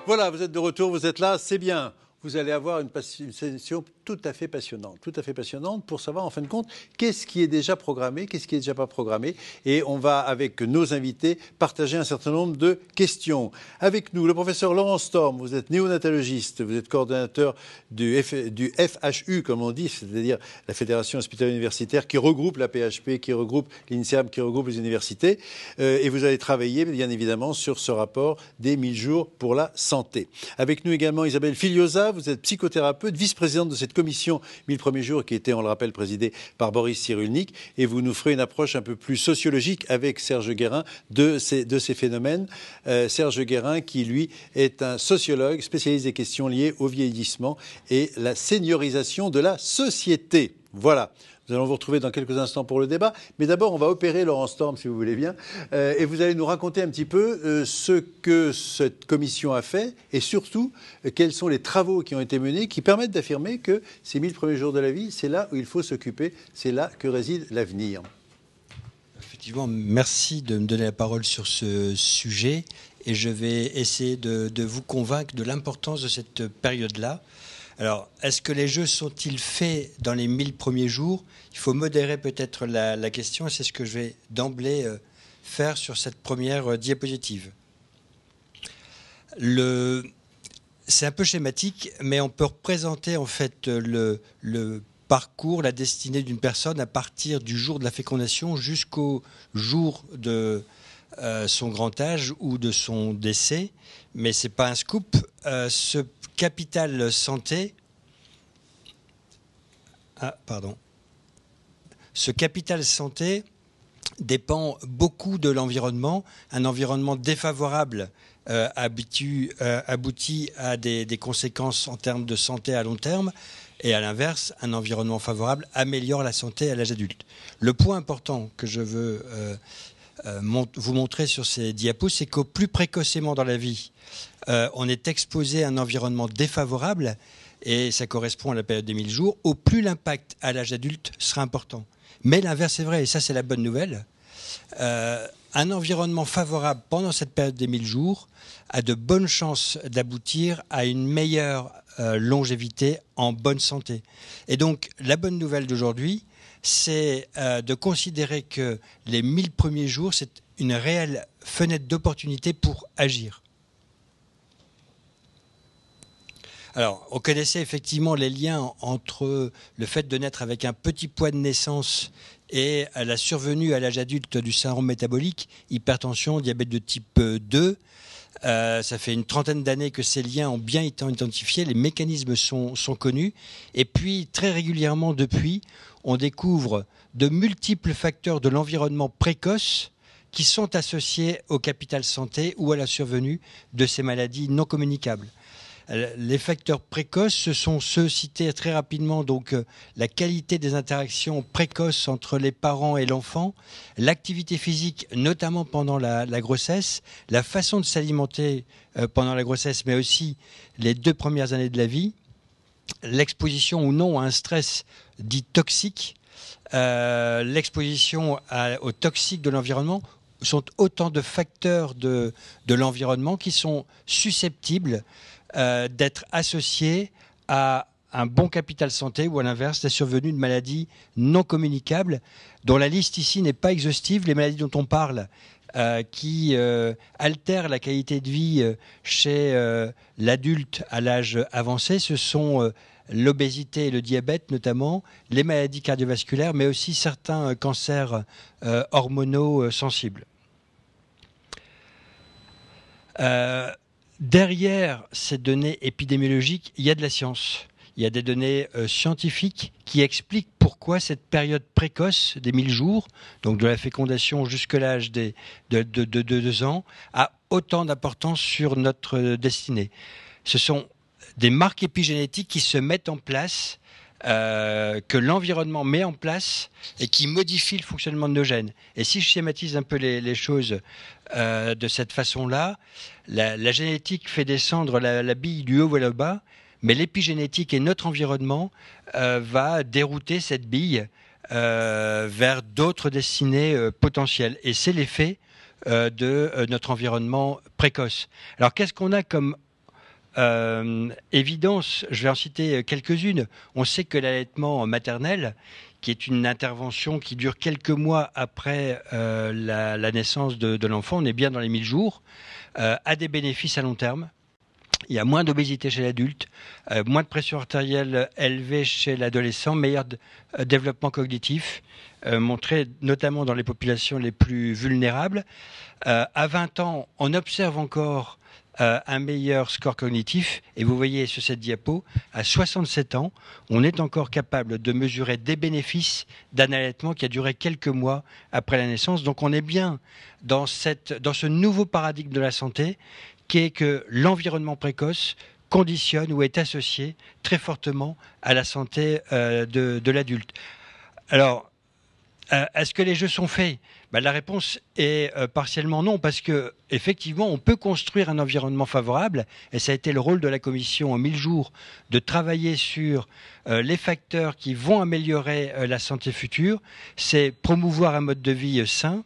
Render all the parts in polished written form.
Voilà, vous êtes de retour, vous êtes là, c'est bien. Vous allez avoir une session tout à fait passionnante pour savoir en fin de compte qu'est-ce qui est déjà programmé, qu'est-ce qui est déjà pas programmé. Et on va, avec nos invités, partager un certain nombre de questions. Avec nous, le professeur Laurent Storm, vous êtes néonatologiste, vous êtes coordonnateur du FHU, comme on dit, c'est-à-dire la Fédération hospitalière universitaire qui regroupe la PHP, qui regroupe l'INSERM, qui regroupe les universités. Et vous allez travailler, bien évidemment, sur ce rapport des 1000 jours pour la santé. Avec nous également Isabelle Filiosa, vous êtes psychothérapeute, vice-présidente de cette commission 1000 premiers jours qui était, on le rappelle, présidée par Boris Cyrulnik. Et vous nous ferez une approche un peu plus sociologique avec Serge Guérin de ces phénomènes. Serge Guérin qui, lui, est un sociologue spécialiste des questions liées au vieillissement et la seniorisation de la société. Voilà. Nous allons vous retrouver dans quelques instants pour le débat. Mais d'abord, on va opérer Laurent Storm, si vous voulez bien. Et vous allez nous raconter un petit peu ce que cette commission a fait et surtout, quels sont les travaux qui ont été menés qui permettent d'affirmer que ces 1000 premiers jours de la vie, c'est là où il faut s'occuper, c'est là que réside l'avenir. Effectivement, merci de me donner la parole sur ce sujet. Et je vais essayer de vous convaincre de l'importance de cette période-là. Alors, est-ce que les jeux sont-ils faits dans les 1000 premiers jours ? Il faut modérer peut-être la question, et c'est ce que je vais d'emblée faire sur cette première diapositive. C'est un peu schématique, mais on peut représenter en fait le parcours, la destinée d'une personne à partir du jour de la fécondation jusqu'au jour de son grand âge ou de son décès. Mais ce n'est pas un scoop. Ce capital santé, ce capital santé dépend beaucoup de l'environnement. Un environnement défavorable aboutit à des conséquences en termes de santé à long terme. Et à l'inverse, un environnement favorable améliore la santé à l'âge adulte. Le point important que je veux vous montrer sur ces diapos, c'est qu'au plus précocement dans la vie, on est exposé à un environnement défavorable, et ça correspond à la période des 1000 jours, au plus l'impact à l'âge adulte sera important. Mais l'inverse est vrai, et ça c'est la bonne nouvelle. Un environnement favorable pendant cette période des 1000 jours a de bonnes chances d'aboutir à une meilleure longévité en bonne santé. Et donc la bonne nouvelle d'aujourd'hui, c'est de considérer que les 1000 premiers jours, c'est une réelle fenêtre d'opportunité pour agir. Alors, on connaissait effectivement les liens entre le fait de naître avec un petit poids de naissance et la survenue à l'âge adulte du syndrome métabolique, hypertension, diabète de type 2. Ça fait une trentaine d'années que ces liens ont bien été identifiés, les mécanismes sont connus. Et puis, très régulièrement depuis, on découvre de multiples facteurs de l'environnement précoce qui sont associés au capital santé ou à la survenue de ces maladies non communicables. Les facteurs précoces, ce sont ceux cités très rapidement, donc la qualité des interactions précoces entre les parents et l'enfant, l'activité physique, notamment pendant la grossesse, la façon de s'alimenter pendant la grossesse, mais aussi les 2 premières années de la vie, l'exposition ou non à un stress dit toxique, l'exposition aux toxiques de l'environnement, sont autant de facteurs de l'environnement qui sont susceptibles d'être associés à un bon capital santé ou à l'inverse, la survenue de maladies non communicables, dont la liste ici n'est pas exhaustive. Les maladies dont on parle qui altèrent la qualité de vie chez l'adulte à l'âge avancé, ce sont l'obésité et le diabète notamment, les maladies cardiovasculaires, mais aussi certains cancers hormonaux sensibles. Derrière ces données épidémiologiques, il y a de la science. Il y a des données scientifiques qui expliquent pourquoi cette période précoce des 1000 jours, donc de la fécondation jusqu'à l'âge de 2 ans, a autant d'importance sur notre destinée. Ce sont des marques épigénétiques qui se mettent en place, que l'environnement met en place et qui modifient le fonctionnement de nos gènes. Et si je schématise un peu les choses de cette façon-là, la génétique fait descendre la bille du haut vers le bas, mais l'épigénétique et notre environnement va dérouter cette bille vers d'autres destinées potentielles. Et c'est l'effet de notre environnement précoce. Alors qu'est-ce qu'on a comme évidences, je vais en citer quelques-unes. On sait que l'allaitement maternel, qui est une intervention qui dure quelques mois après la naissance de l'enfant, on est bien dans les 1000 jours, a des bénéfices à long terme. Il y a moins d'obésité chez l'adulte, moins de pression artérielle élevée chez l'adolescent, meilleur développement cognitif, montré notamment dans les populations les plus vulnérables. À 20 ans, on observe encore un meilleur score cognitif. Et vous voyez sur cette diapo, à 67 ans, on est encore capable de mesurer des bénéfices d'un allaitement qui a duré quelques mois après la naissance. Donc on est bien dans ce nouveau paradigme de la santé qui est que l'environnement précoce conditionne ou est associé très fortement à la santé de l'adulte. Alors, est-ce que les jeux sont faits ? La réponse est partiellement non, parce que effectivement, on peut construire un environnement favorable, et ça a été le rôle de la Commission en 1000 jours de travailler sur les facteurs qui vont améliorer la santé future. C'est promouvoir un mode de vie sain,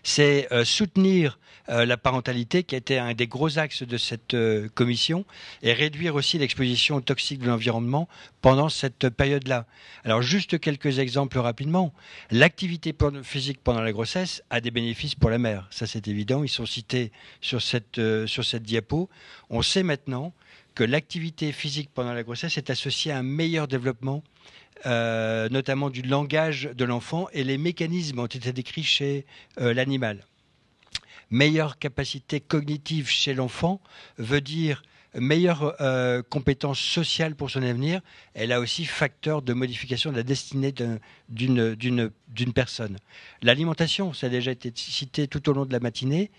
c'est soutenir la parentalité, qui a été un des gros axes de cette commission, et réduire aussi l'exposition aux toxiques de l'environnement pendant cette période-là. Alors, juste quelques exemples rapidement. L'activité physique pendant la grossesse a des bénéfices pour la mère. Ça, c'est évident. Ils sont cités sur cette diapo. On sait maintenant que l'activité physique pendant la grossesse est associée à un meilleur développement notamment du langage de l'enfant, et les mécanismes ont été décrits chez l'animal. Meilleure capacité cognitive chez l'enfant veut dire meilleure compétence sociale pour son avenir. Elle a aussi facteur de modification de la destinée d'une personne. L'alimentation, ça a déjà été cité tout au long de la matinée.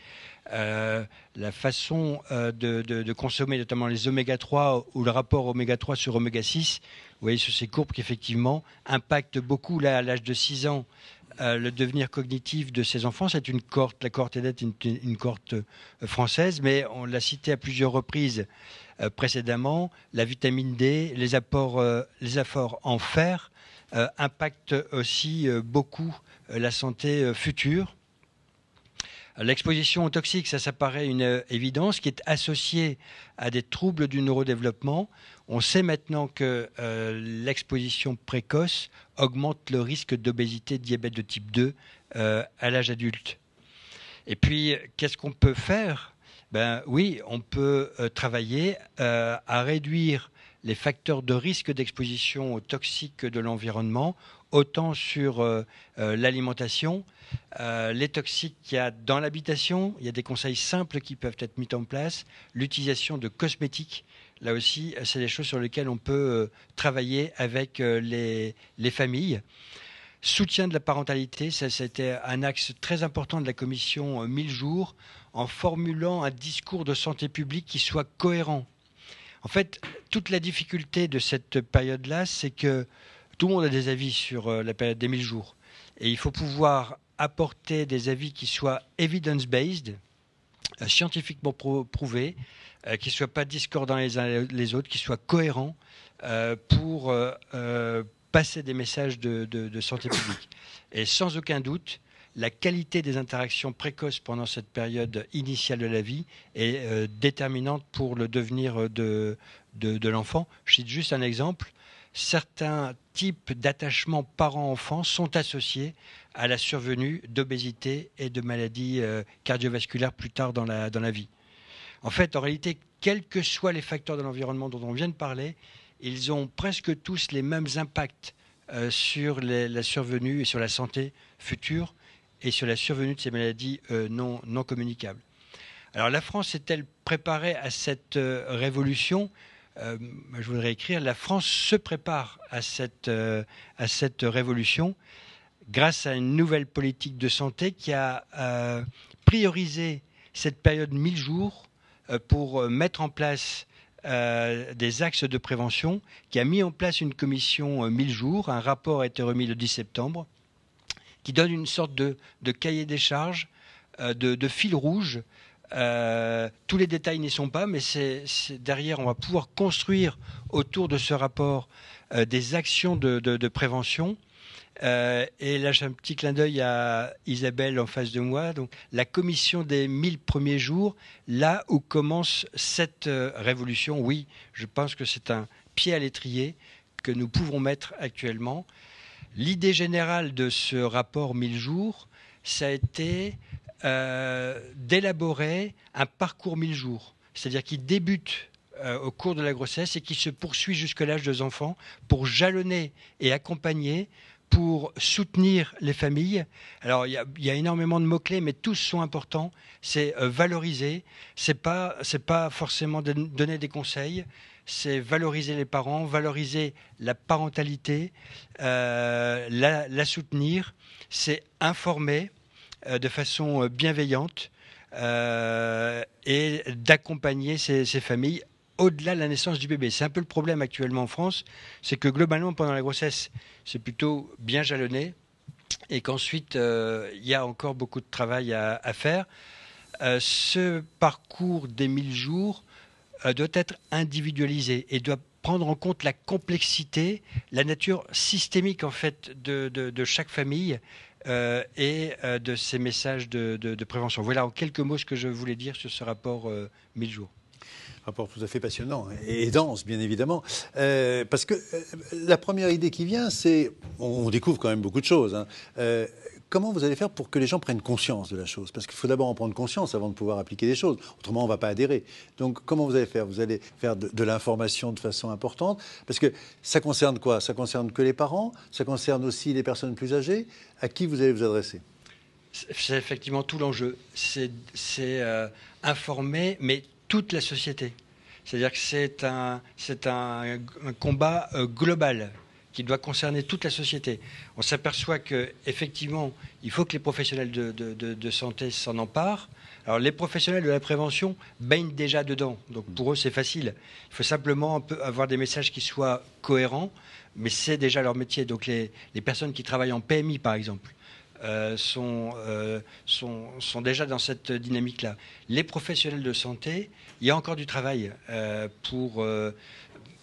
La façon de consommer notamment les oméga 3 ou le rapport oméga 3 sur oméga 6, vous voyez sur ces courbes qu'effectivement impacte beaucoup là, à l'âge de 6 ans le devenir cognitif de ces enfants. C'est une cohorte, la cohorte EDET, une cohorte française, mais on l'a cité à plusieurs reprises précédemment. La vitamine D, les apports en fer impactent aussi beaucoup la santé future. L'exposition aux toxiques, ça paraît une évidence, qui est associée à des troubles du neurodéveloppement. On sait maintenant que l'exposition précoce augmente le risque d'obésité, de diabète de type 2 à l'âge adulte. Et puis, qu'est-ce qu'on peut faire ? Oui, on peut travailler à réduire les facteurs de risque d'exposition aux toxiques de l'environnement, autant sur l'alimentation, les toxiques qu'il y a dans l'habitation. Il y a des conseils simples qui peuvent être mis en place. L'utilisation de cosmétiques, là aussi, c'est des choses sur lesquelles on peut travailler avec les familles. Soutien de la parentalité, ça a été un axe très important de la commission 1000 jours, en formulant un discours de santé publique qui soit cohérent. En fait, toute la difficulté de cette période-là, c'est que tout le monde a des avis sur la période des 1000 jours. Et il faut pouvoir apporter des avis qui soient evidence-based, scientifiquement prouvés, qui ne soient pas discordants les uns les autres, qui soient cohérents pour passer des messages de santé publique. Et sans aucun doute, la qualité des interactions précoces pendant cette période initiale de la vie est déterminante pour le devenir de l'enfant. Je cite juste un exemple. Certains types d'attachements parents-enfants sont associés à la survenue d'obésité et de maladies cardiovasculaires plus tard dans la vie. En fait, en réalité, quels que soient les facteurs de l'environnement dont on vient de parler, ils ont presque tous les mêmes impacts sur la survenue et sur la santé future et sur la survenue de ces maladies non communicables. Alors la France s'est-elle préparée à cette révolution ? Je voudrais écrire, la France se prépare à cette révolution grâce à une nouvelle politique de santé qui a priorisé cette période 1000 jours pour mettre en place des axes de prévention, qui a mis en place une commission 1000 jours. Un rapport a été remis le 10 septembre qui donne une sorte de cahier des charges, de fil rouge. Tous les détails n'y sont pas, mais derrière, on va pouvoir construire autour de ce rapport des actions de prévention. Et là, j'ai un petit clin d'œil à Isabelle en face de moi. Donc, la commission des 1000 premiers jours, là où commence cette révolution, oui, je pense que c'est un pied à l'étrier que nous pouvons mettre actuellement. L'idée générale de ce rapport 1000 jours, ça a été d'élaborer un parcours 1000 jours. C'est-à-dire qu'il débute au cours de la grossesse et qui se poursuit jusqu'à l'âge des enfants pour jalonner et accompagner, pour soutenir les familles. Alors, il y a énormément de mots-clés, mais tous sont importants. C'est valoriser, c'est pas forcément donner des conseils, c'est valoriser les parents, valoriser la parentalité, la soutenir, c'est informer de façon bienveillante et d'accompagner ces familles au-delà de la naissance du bébé. C'est un peu le problème actuellement en France, c'est que globalement, pendant la grossesse, c'est plutôt bien jalonné et qu'ensuite, il y a encore beaucoup de travail à faire. Ce parcours des 1000 jours doit être individualisé et doit prendre en compte la complexité, la nature systémique en fait de chaque famille et de ces messages de prévention. Voilà en quelques mots ce que je voulais dire sur ce rapport 1000 jours. Rapport tout à fait passionnant et dense, bien évidemment. Parce que la première idée qui vient, c'est... On découvre quand même beaucoup de choses. Comment vous allez faire pour que les gens prennent conscience de la chose? Parce qu'il faut d'abord en prendre conscience avant de pouvoir appliquer des choses. Autrement, on ne va pas adhérer. Donc, comment vous allez faire? Vous allez faire de l'information de façon importante? Parce que ça concerne quoi? Ça concerne que les parents? Ça concerne aussi les personnes plus âgées? À qui vous allez vous adresser? C'est effectivement tout l'enjeu. C'est informer, mais toute la société. C'est-à-dire que c'est un combat global qui doit concerner toute la société. On s'aperçoit qu'effectivement, il faut que les professionnels de santé s'en emparent. Alors, les professionnels de la prévention baignent déjà dedans. Donc, pour eux, c'est facile. Il faut simplement avoir des messages qui soient cohérents, mais c'est déjà leur métier. Donc, les personnes qui travaillent en PMI, par exemple, sont déjà dans cette dynamique-là. Les professionnels de santé, il y a encore du travail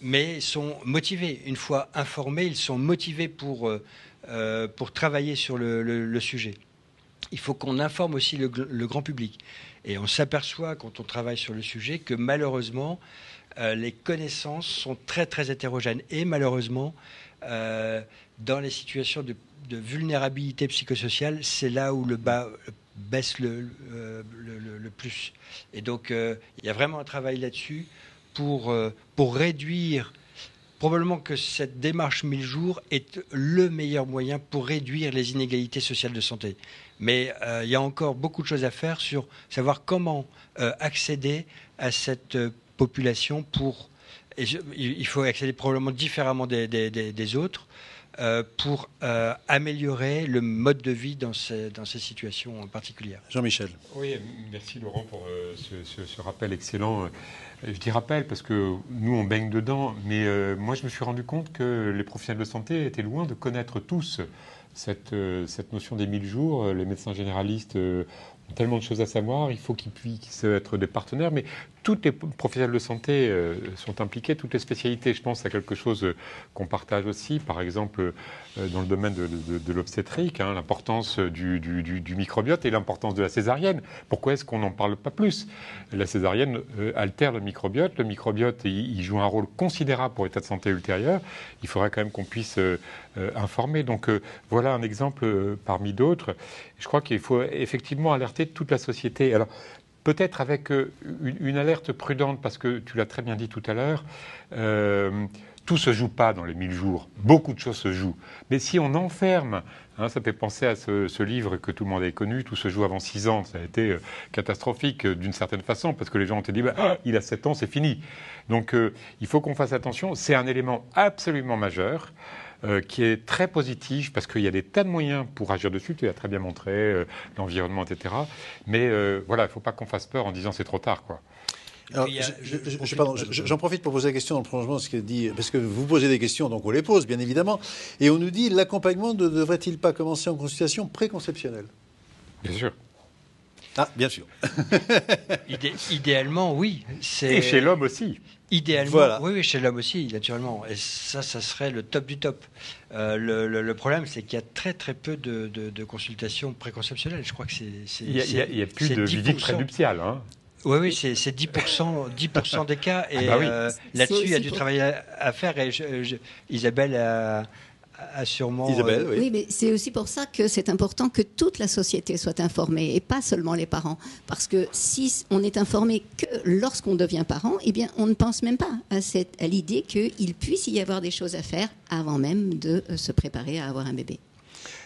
mais ils sont motivés. Une fois informés, ils sont motivés pour travailler sur le sujet. Il faut qu'on informe aussi le grand public. Et on s'aperçoit, quand on travaille sur le sujet, que malheureusement, les connaissances sont très, très hétérogènes. Et malheureusement, dans les situations de vulnérabilité psychosociale, c'est là où le bas baisse le plus. Et donc, il y a vraiment un travail là-dessus pour réduire. Probablement que cette démarche 1000 jours est le meilleur moyen pour réduire les inégalités sociales de santé. Mais il y a encore beaucoup de choses à faire sur savoir comment accéder à cette population il faut accéder probablement différemment des autres. Pour améliorer le mode de vie dans ces situations particulières. Jean-Michel. Oui, merci Laurent pour ce rappel excellent. Je dis rappel parce que nous, on baigne dedans, mais moi, je me suis rendu compte que les professionnels de santé étaient loin de connaître tous cette notion des 1000 jours. Les médecins généralistes ont tellement de choses à savoir, il faut qu'ils puissent être des partenaires, mais tous les professionnels de santé sont impliqués, toutes les spécialités. Je pense à quelque chose qu'on partage aussi, par exemple dans le domaine de l'obstétrique, l'importance du microbiote et l'importance de la césarienne. Pourquoi est-ce qu'on n'en parle pas plus? La césarienne altère le microbiote. Le microbiote, il joue un rôle considérable pour l'état de santé ultérieur. Il faudrait quand même qu'on puisse informer. Donc voilà un exemple parmi d'autres. Je crois qu'il faut effectivement alerter toute la société. Alors, peut-être avec une alerte prudente, parce que tu l'as très bien dit tout à l'heure, tout ne se joue pas dans les 1000 jours. Beaucoup de choses se jouent. Mais si on enferme, ça fait penser à ce livre que tout le monde a connu, Tout se joue avant 6 ans. Ça a été catastrophique d'une certaine façon, parce que les gens ont dit il a 7 ans, c'est fini. Donc il faut qu'on fasse attention. C'est un élément absolument majeur. Qui est très positif parce qu'il y a des tas de moyens pour agir dessus, tu l'as très bien montré, l'environnement, etc. Mais voilà, il ne faut pas qu'on fasse peur en disant c'est trop tard, quoi. Alors, j'en profite pour poser la question dans le prolongement de ce que dit, parce que vous posez des questions, donc on les pose, bien évidemment. Et on nous dit, l'accompagnement ne devrait-il pas commencer en consultation préconceptionnelle? Bien sûr. Ah, bien sûr. Idéalement, oui. Et chez l'homme aussi. Idéalement, Voilà. oui, chez l'homme aussi, naturellement. Et ça serait le top du top. Le problème, c'est qu'il y a très très peu de consultations préconceptionnelles. Je crois que Il y a plus de visite prénuptiale. Hein. Oui, c'est 10% des cas. Et bah oui. Là-dessus, il y a du travail à faire. Et Isabelle a sûrement... Isabelle, oui. Oui, mais c'est aussi pour ça que c'est important que toute la société soit informée et pas seulement les parents. Parce que si on est informé que lorsqu'on devient parent, eh bien, on ne pense même pas à l'idée qu'il puisse y avoir des choses à faire avant même de se préparer à avoir un bébé.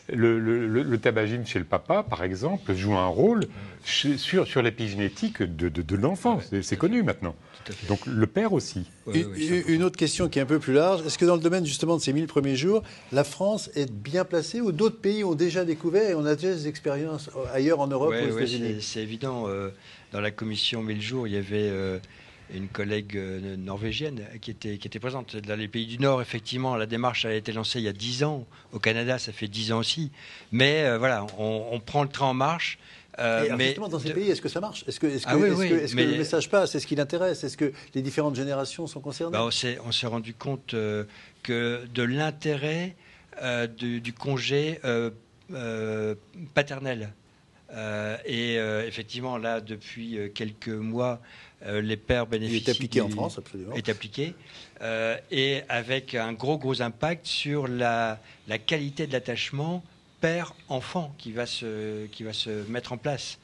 Le tabagisme chez le papa, par exemple, joue un rôle sur l'épigénétique de l'enfant. C'est connu maintenant. Donc le père aussi. Une autre question qui est un peu plus large. Est-ce que dans le domaine justement de ces 1000 premiers jours, la France est bien placée ou d'autres pays ont déjà découvert et on a déjà des expériences ailleurs en Europe ou aux États-Unis? C'est évident. Dans la commission 1000 jours, il y avait une collègue norvégienne qui était présente. Dans les pays du Nord, effectivement, la démarche a été lancée il y a 10 ans. Au Canada, ça fait 10 ans aussi. Mais voilà, on prend le train en marche. Mais justement, dans ces pays, est-ce que ça marche? Est-ce que le message passe? Est-ce qu'il intéresse? Est-ce que les différentes générations sont concernées? On s'est rendu compte que de l'intérêt du congé paternel. Effectivement, là, depuis quelques mois, les pères bénéficient... Il est appliqué en France, absolument. Est appliqué, et avec un gros impact sur la qualité de l'attachement père-enfant qui va se mettre en place.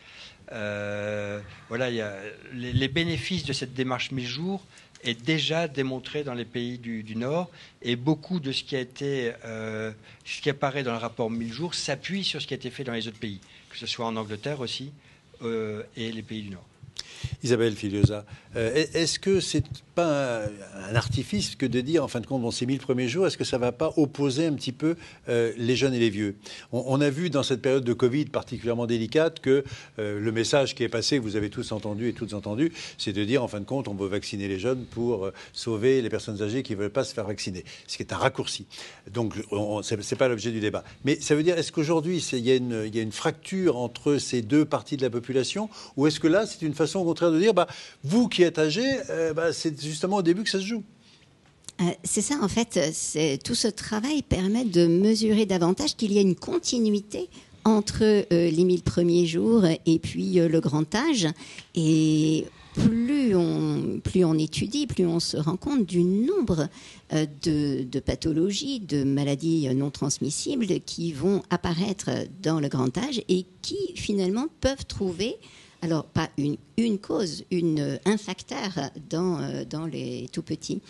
Voilà, il y a les bénéfices de cette démarche 1000 jours est déjà démontré dans les pays du Nord, et beaucoup de ce qui apparaît dans le rapport 1000 jours s'appuie sur ce qui a été fait dans les autres pays, que ce soit en Angleterre aussi et les pays du Nord. Isabelle Filiosa, est-ce que c'est pas un artifice que de dire, en fin de compte, dans ces 1000 premiers jours, est-ce que ça ne va pas opposer un petit peu les jeunes et les vieux? On a vu dans cette période de Covid particulièrement délicate que le message qui est passé, que vous avez tous entendu et toutes entendu, c'est de dire, en fin de compte, on veut vacciner les jeunes pour sauver les personnes âgées qui ne veulent pas se faire vacciner, ce qui est un raccourci. Donc, ce n'est pas l'objet du débat. Mais ça veut dire, est-ce qu'aujourd'hui, il y a une fracture entre ces deux parties de la population, ou est-ce que là, c'est une façon, au contraire, de dire, vous qui êtes âgés, c'est justement au début que ça se joue? C'est ça, en fait. Tout ce travail permet de mesurer davantage qu'il y a une continuité entre les 1000 premiers jours et puis le grand âge. Et plus on étudie, plus on se rend compte du nombre de pathologies, de maladies non transmissibles qui vont apparaître dans le grand âge et qui, finalement, peuvent trouver... Alors, pas une cause, un facteur dans les tout-petits.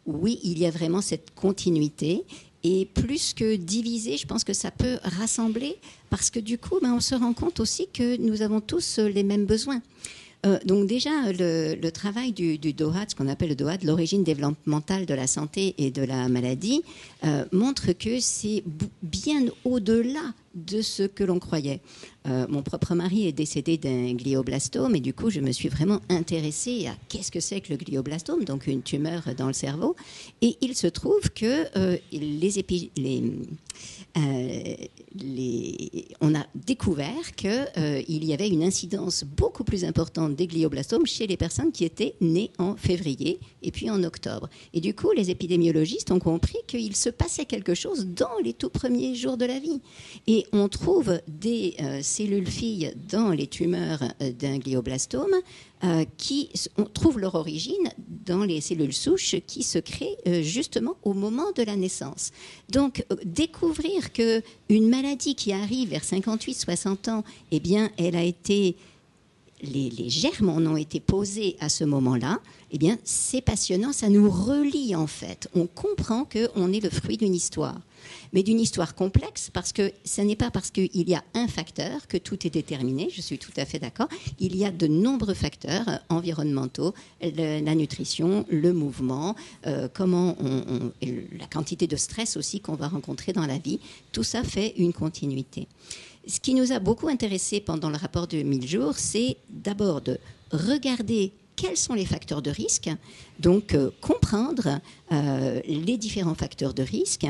Oui, il y a vraiment cette continuité. Et plus que diviser, je pense que ça peut rassembler, parce que du coup, on se rend compte aussi que nous avons tous les mêmes besoins. Donc déjà, le travail du DOHA, ce qu'on appelle le DOHA, de l'origine développementale de la santé et de la maladie, montre que c'est bien au-delà de ce que l'on croyait. Mon propre mari est décédé d'un glioblastome et du coup, je me suis vraiment intéressée à qu'est-ce que c'est que le glioblastome, donc une tumeur dans le cerveau. Et il se trouve que on a découvert qu'il y avait une incidence beaucoup plus importante des glioblastomes chez les personnes qui étaient nées en février et puis en octobre. Et du coup, les épidémiologistes ont compris qu'il se passait quelque chose dans les tout premiers jours de la vie. Et on trouve des cellules filles dans les tumeurs d'un glioblastome on trouve leur origine dans les cellules souches qui se créent justement au moment de la naissance. Donc, découvrir qu'une maladie qui arrive vers 58-60 ans, eh bien, elle a été... Les germes en ont été posés à ce moment-là, eh bien, c'est passionnant, ça nous relie en fait. On comprend qu'on est le fruit d'une histoire, mais d'une histoire complexe, parce que ce n'est pas parce qu'il y a un facteur que tout est déterminé, je suis tout à fait d'accord. Il y a de nombreux facteurs environnementaux, la nutrition, le mouvement, la quantité de stress aussi qu'on va rencontrer dans la vie, tout ça fait une continuité. Ce qui nous a beaucoup intéressé pendant le rapport de 1000 jours, c'est d'abord de regarder quels sont les facteurs de risque, donc comprendre les différents facteurs de risque,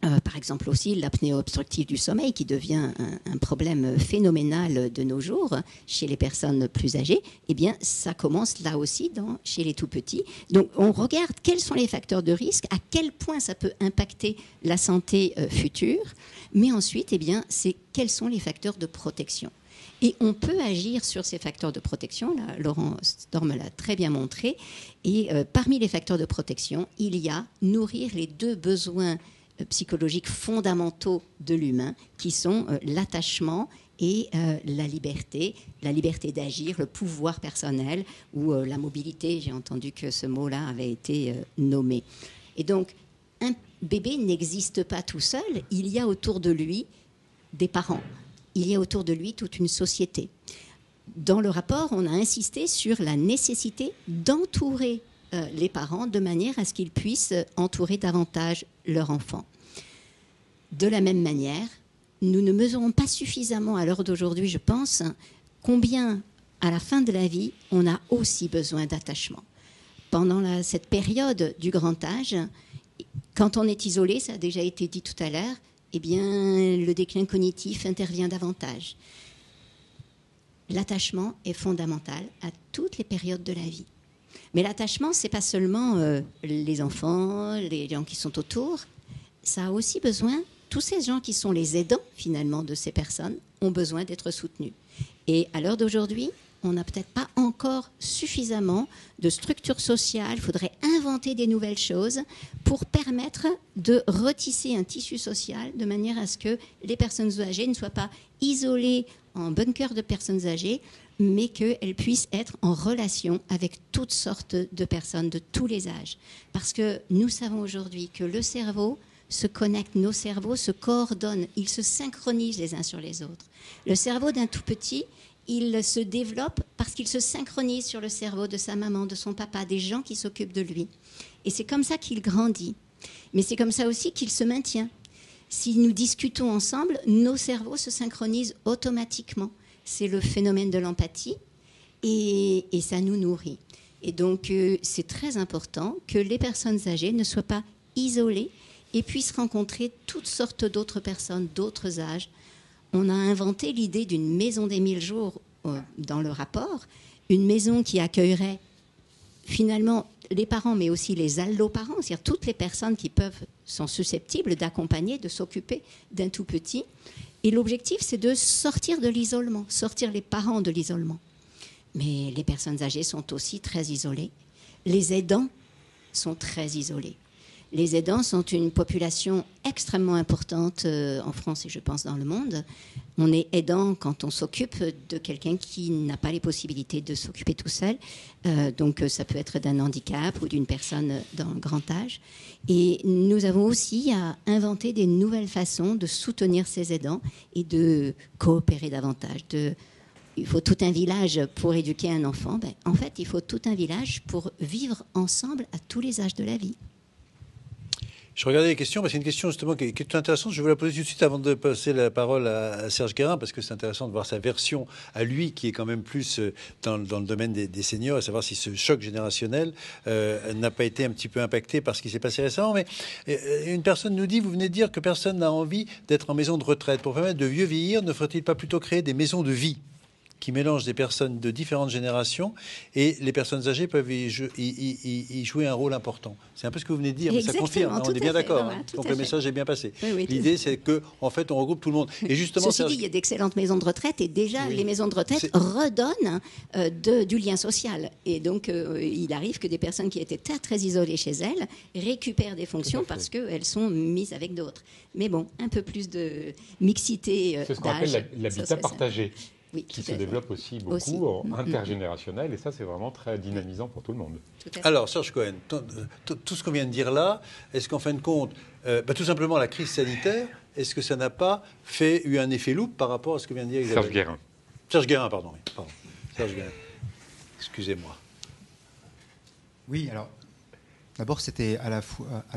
Par exemple aussi l'apnée obstructive du sommeil qui devient un problème phénoménal de nos jours chez les personnes plus âgées, eh bien ça commence là aussi chez les tout petits. Donc on regarde quels sont les facteurs de risque, à quel point ça peut impacter la santé future, mais ensuite eh bien, c'est quels sont les facteurs de protection. Et on peut agir sur ces facteurs de protection, là, Laurent Storm l'a très bien montré, et parmi les facteurs de protection, il y a nourrir les deux besoins psychologiques fondamentaux de l'humain, qui sont l'attachement et la liberté d'agir, le pouvoir personnel ou la mobilité. J'ai entendu que ce mot-là avait été nommé. Et donc, un bébé n'existe pas tout seul, il y a autour de lui des parents, il y a autour de lui toute une société. Dans le rapport, on a insisté sur la nécessité d'entourer les parents de manière à ce qu'ils puissent entourer davantage leur enfant. De la même manière, nous ne mesurons pas suffisamment à l'heure d'aujourd'hui, je pense, combien à la fin de la vie, on a aussi besoin d'attachement. Pendant cette période du grand âge, quand on est isolé, ça a déjà été dit tout à l'heure, eh bien, le déclin cognitif intervient davantage. L'attachement est fondamental à toutes les périodes de la vie. Mais l'attachement, ce n'est pas seulement les enfants, les gens qui sont autour. Ça a aussi besoin, tous ces gens qui sont les aidants, finalement, de ces personnes, ont besoin d'être soutenus. Et à l'heure d'aujourd'hui, on n'a peut-être pas encore suffisamment de structures sociales. Il faudrait inventer des nouvelles choses pour permettre de retisser un tissu social de manière à ce que les personnes âgées ne soient pas isolées en bunker de personnes âgées, mais qu'elles puissent être en relation avec toutes sortes de personnes de tous les âges. Parce que nous savons aujourd'hui que le cerveau se connecte, nos cerveaux se coordonnent, ils se synchronisent les uns sur les autres. Le cerveau d'un tout petit, il se développe parce qu'il se synchronise sur le cerveau de sa maman, de son papa, des gens qui s'occupent de lui. Et c'est comme ça qu'il grandit. Mais c'est comme ça aussi qu'il se maintient. Si nous discutons ensemble, nos cerveaux se synchronisent automatiquement. C'est le phénomène de l'empathie et ça nous nourrit. Et donc, c'est très important que les personnes âgées ne soient pas isolées et puissent rencontrer toutes sortes d'autres personnes, d'autres âges. On a inventé l'idée d'une maison des 1000 jours dans le rapport, une maison qui accueillerait finalement les parents, mais aussi les alloparents, c'est-à-dire toutes les personnes qui sont susceptibles d'accompagner, de s'occuper d'un tout petit. Et l'objectif, c'est de sortir de l'isolement, sortir les parents de l'isolement. Mais les personnes âgées sont aussi très isolées. Les aidants sont très isolés. Les aidants sont une population extrêmement importante en France et je pense dans le monde. On est aidant quand on s'occupe de quelqu'un qui n'a pas les possibilités de s'occuper tout seul. Donc ça peut être d'un handicap ou d'une personne dans le grand âge. Et nous avons aussi à inventer des nouvelles façons de soutenir ces aidants et de coopérer davantage. Il faut tout un village pour éduquer un enfant. En fait, il faut tout un village pour vivre ensemble à tous les âges de la vie. Je regardais les questions, parce que c'est une question justement qui est intéressante. Je vais la poser tout de suite avant de passer la parole à Serge Guérin, parce que c'est intéressant de voir sa version à lui, qui est quand même plus dans le domaine des seniors, à savoir si ce choc générationnel n'a pas été un petit peu impacté par ce qui s'est passé récemment. Mais une personne nous dit, vous venez de dire que personne n'a envie d'être en maison de retraite. Pour permettre de mieux vieillir, ne faudrait-il pas plutôt créer des maisons de vie qui mélangent des personnes de différentes générations et les personnes âgées peuvent y jouer un rôle important. C'est un peu ce que vous venez de dire, mais ça confirme, hein, on est bien d'accord. Donc le message est bien passé. Oui, l'idée, c'est qu'en fait, on regroupe tout le monde. Et justement, ceci dit, il y a d'excellentes maisons de retraite et déjà, les maisons de retraite redonnent du lien social. Et donc, il arrive que des personnes qui étaient très, très isolées chez elles récupèrent des fonctions parce qu'elles sont mises avec d'autres. Mais bon, un peu plus de mixité d'âge. C'est ce qu'on appelle l'habitat partagé. Oui, qui se développe aussi beaucoup, intergénérationnel, et ça, c'est vraiment très dynamisant pour tout le monde. Alors, Serge Cohen, tout ce qu'on vient de dire là, est-ce qu'en fin de compte, tout simplement la crise sanitaire, est-ce que ça n'a pas eu un effet loupe par rapport à ce que vient de dire Isabelle ? Serge Guérin. Serge Guérin, pardon. Serge Guérin. Excusez-moi. Oui, alors, D'abord, c'était à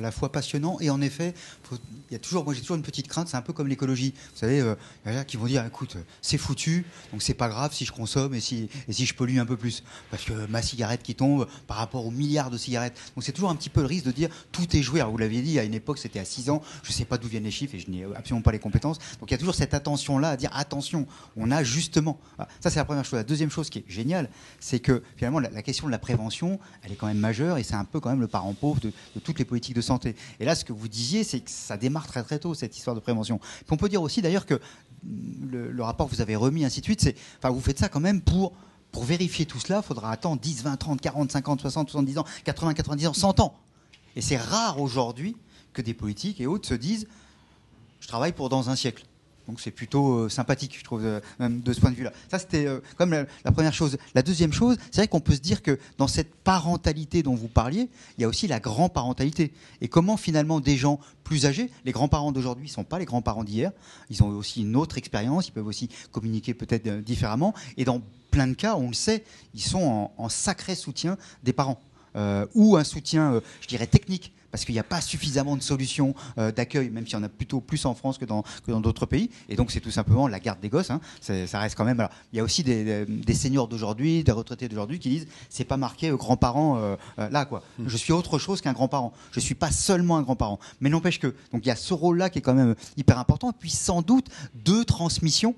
la fois passionnant et en effet, moi j'ai toujours une petite crainte, c'est un peu comme l'écologie. Vous savez, il y en a qui vont dire, écoute, c'est foutu, donc c'est pas grave si je consomme et si je pollue un peu plus. Parce que ma cigarette qui tombe par rapport aux milliards de cigarettes. Donc c'est toujours un petit peu le risque de dire, tout est joué. Alors vous l'aviez dit, à une époque c'était à 6 ans, je sais pas d'où viennent les chiffres et je n'ai absolument pas les compétences. Donc il y a toujours cette attention-là à dire, attention, on a justement... Voilà. Ça c'est la première chose. La deuxième chose qui est géniale, c'est que finalement la question de la prévention, elle est quand même majeure et c'est un peu quand même le parent pauvre de toutes les politiques de santé. Et là, ce que vous disiez, c'est que ça démarre très très tôt, cette histoire de prévention. Puis on peut dire aussi d'ailleurs que le rapport que vous avez remis, ainsi de suite, vous faites ça quand même pour vérifier tout cela, il faudra attendre 10, 20, 30, 40, 50, 60, 70 ans, 80, 90 ans, 100 ans. Et c'est rare aujourd'hui que des politiques et autres se disent « je travaille pour dans un siècle ». Donc c'est plutôt sympathique, je trouve, même de ce point de vue-là. Ça, c'était comme la première chose. La deuxième chose, c'est vrai qu'on peut se dire que dans cette parentalité dont vous parliez, il y a aussi la grand-parentalité. Et comment finalement des gens plus âgés, les grands-parents d'aujourd'hui ne sont pas les grands-parents d'hier, ils ont aussi une autre expérience, ils peuvent aussi communiquer peut-être différemment. Et dans plein de cas, on le sait, ils sont en sacré soutien des parents. Ou un soutien, je dirais, technique. Parce qu'il n'y a pas suffisamment de solutions d'accueil, même s'il y en a plutôt plus en France que dans d'autres pays. Et donc, c'est tout simplement la garde des gosses. Hein. Ça reste quand même... Alors, il y a aussi des seniors d'aujourd'hui, des retraités d'aujourd'hui qui disent « c'est pas marqué grands-parents là, quoi. Je suis autre chose qu'un grand-parent. Je ne suis pas seulement un grand-parent. » Mais n'empêche que... Donc, il y a ce rôle-là qui est quand même hyper important. Et puis, sans doute, de transmission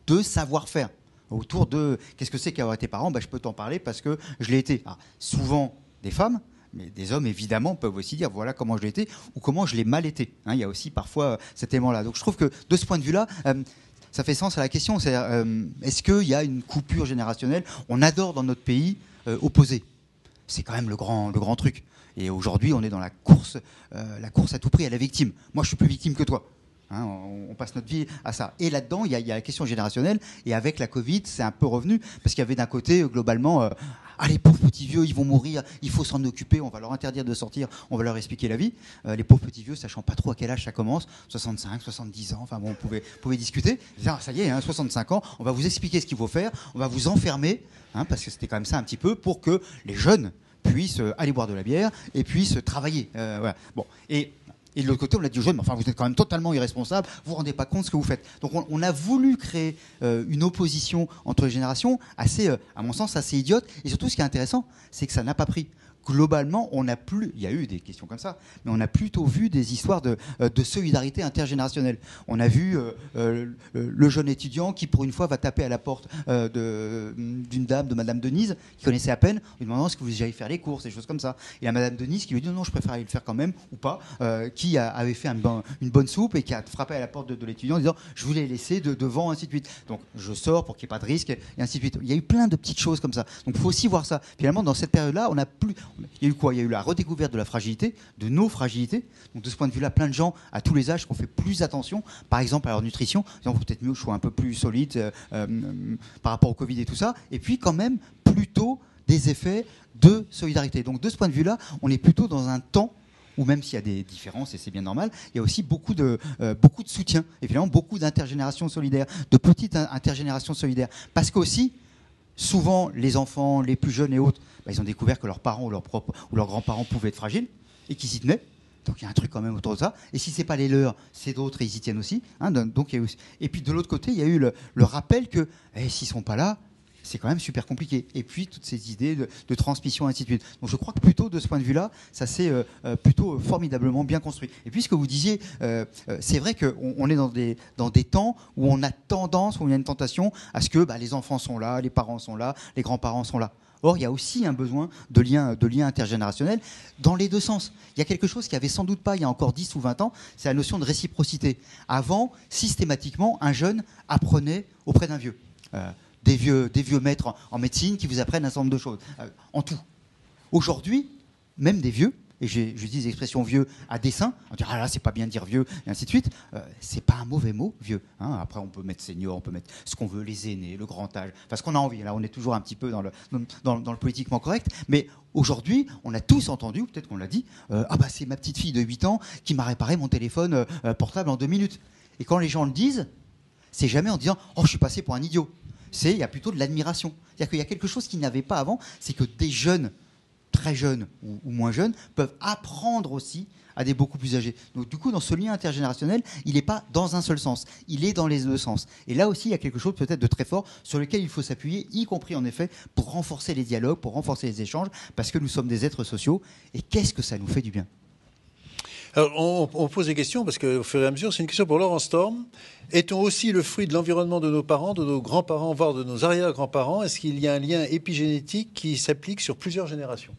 de savoir-faire. Autour de... Qu'est-ce que c'est qu'avoir été parent ? Je peux t'en parler parce que je l'ai été. Alors, souvent, des femmes... Mais des hommes, évidemment, peuvent aussi dire voilà comment je l'ai été ou comment je l'ai mal été. Hein, il y a aussi parfois cet élément-là. Donc je trouve que de ce point de vue-là, ça fait sens à la question. Est-ce qu'il y a une coupure générationnelle ? On adore dans notre pays opposer. C'est quand même le grand truc. Et aujourd'hui, on est dans la course à tout prix à la victime. Moi, je suis plus victime que toi. Hein, on passe notre vie à ça. Et là-dedans, il y a la question générationnelle. Et avec la Covid, c'est un peu revenu. Parce qu'il y avait d'un côté, globalement, les pauvres petits vieux, ils vont mourir, il faut s'en occuper, on va leur interdire de sortir, on va leur expliquer la vie. Les pauvres petits vieux, sachant pas trop à quel âge ça commence, 65, 70 ans, enfin bon, on pouvait discuter. Ça y est, 65 ans, on va vous expliquer ce qu'il faut faire, on va vous enfermer, parce que c'était quand même ça un petit peu, pour que les jeunes puissent aller boire de la bière et puissent travailler. Voilà. Bon. Et de l'autre côté, on l'a dit aux jeunes, enfin, vous êtes quand même totalement irresponsable, vous ne vous rendez pas compte de ce que vous faites. Donc on a voulu créer une opposition entre les générations assez, à mon sens, assez idiote. Et surtout, ce qui est intéressant, c'est que ça n'a pas pris. Globalement, il y a eu des questions comme ça, mais on a plutôt vu des histoires de solidarité intergénérationnelle. On a vu le jeune étudiant qui, pour une fois, va taper à la porte d'une dame, de Madame Denise, qui connaissait à peine, en lui demandant est-ce que vous allez faire les courses, des choses comme ça. Et la Madame Denise qui lui dit non, je préfère aller le faire quand même, ou pas, qui avait fait une bonne soupe et qui a frappé à la porte de l'étudiant en disant je vous l'ai laissé devant, ainsi de suite. Donc je sors pour qu'il n'y ait pas de risque, et ainsi de suite. Il y a eu plein de petites choses comme ça. Donc il faut aussi voir ça. Finalement, dans cette période-là, on a plus... Il y a eu quoi ? Il y a eu la redécouverte de la fragilité, de nos fragilités. Donc de ce point de vue-là, plein de gens à tous les âges qui ont fait plus attention, par exemple à leur nutrition, disant peut-être mieux que je sois un peu plus solide par rapport au Covid et tout ça. Et puis quand même plutôt des effets de solidarité. Donc de ce point de vue-là, on est plutôt dans un temps où même s'il y a des différences, et c'est bien normal, il y a aussi beaucoup de soutien, et finalement beaucoup d'intergénérations solidaires, de petites intergénérations solidaires. Parce qu'aussi, souvent, les enfants, les plus jeunes et autres, ils ont découvert que leurs parents ou leurs grands-parents pouvaient être fragiles et qu'ils s'y tenaient. Donc il y a un truc quand même autour de ça. Et si ce n'est pas les leurs, c'est d'autres et ils y tiennent aussi. Hein, donc, il y a aussi... Et puis de l'autre côté, il y a eu le rappel que s'ils ne sont pas là, c'est quand même super compliqué. Et puis toutes ces idées de transmission, ainsi de suite. Donc je crois que plutôt de ce point de vue-là, ça s'est plutôt formidablement bien construit. Et puis ce que vous disiez, c'est vrai qu'on est dans des temps où on a tendance, où il y a une tentation à ce que les enfants sont là, les parents sont là, les grands-parents sont là. Or, il y a aussi un besoin de lien intergénérationnel dans les deux sens. Il y a quelque chose qui avait sans doute pas il y a encore 10 ou 20 ans, c'est la notion de réciprocité. Avant, systématiquement, un jeune apprenait auprès d'un vieux. Des vieux maîtres en médecine qui vous apprennent un certain nombre de choses, en tout. Aujourd'hui, même des vieux, et j'utilise l'expression vieux à dessein, on dit ah là c'est pas bien de dire vieux, et ainsi de suite, c'est pas un mauvais mot, vieux. Hein. Après on peut mettre senior, on peut mettre ce qu'on veut, les aînés, le grand âge, enfin ce qu'on a envie. Là on est toujours un petit peu dans le politiquement correct, mais aujourd'hui on a tous entendu, ou peut-être qu'on l'a dit, c'est ma petite fille de 8 ans qui m'a réparé mon téléphone portable en 2 minutes. Et quand les gens le disent, c'est jamais en disant oh je suis passé pour un idiot. Il y a plutôt de l'admiration. C'est-à-dire qu'il y a quelque chose qu'il n'y avait pas avant, c'est que des jeunes très jeunes ou moins jeunes peuvent apprendre aussi à des beaucoup plus âgés. Donc du coup, dans ce lien intergénérationnel, il n'est pas dans un seul sens, il est dans les deux sens. Et là aussi, il y a quelque chose peut-être de très fort sur lequel il faut s'appuyer, y compris en effet pour renforcer les dialogues, pour renforcer les échanges, parce que nous sommes des êtres sociaux. Et qu'est-ce que ça nous fait du bien ? Alors, on pose des questions parce qu'au fur et à mesure, c'est une question pour Laurent Storm. Est-on aussi le fruit de l'environnement de nos parents, de nos grands-parents, voire de nos arrière-grands-parents ? Est-ce qu'il y a un lien épigénétique qui s'applique sur plusieurs générations ?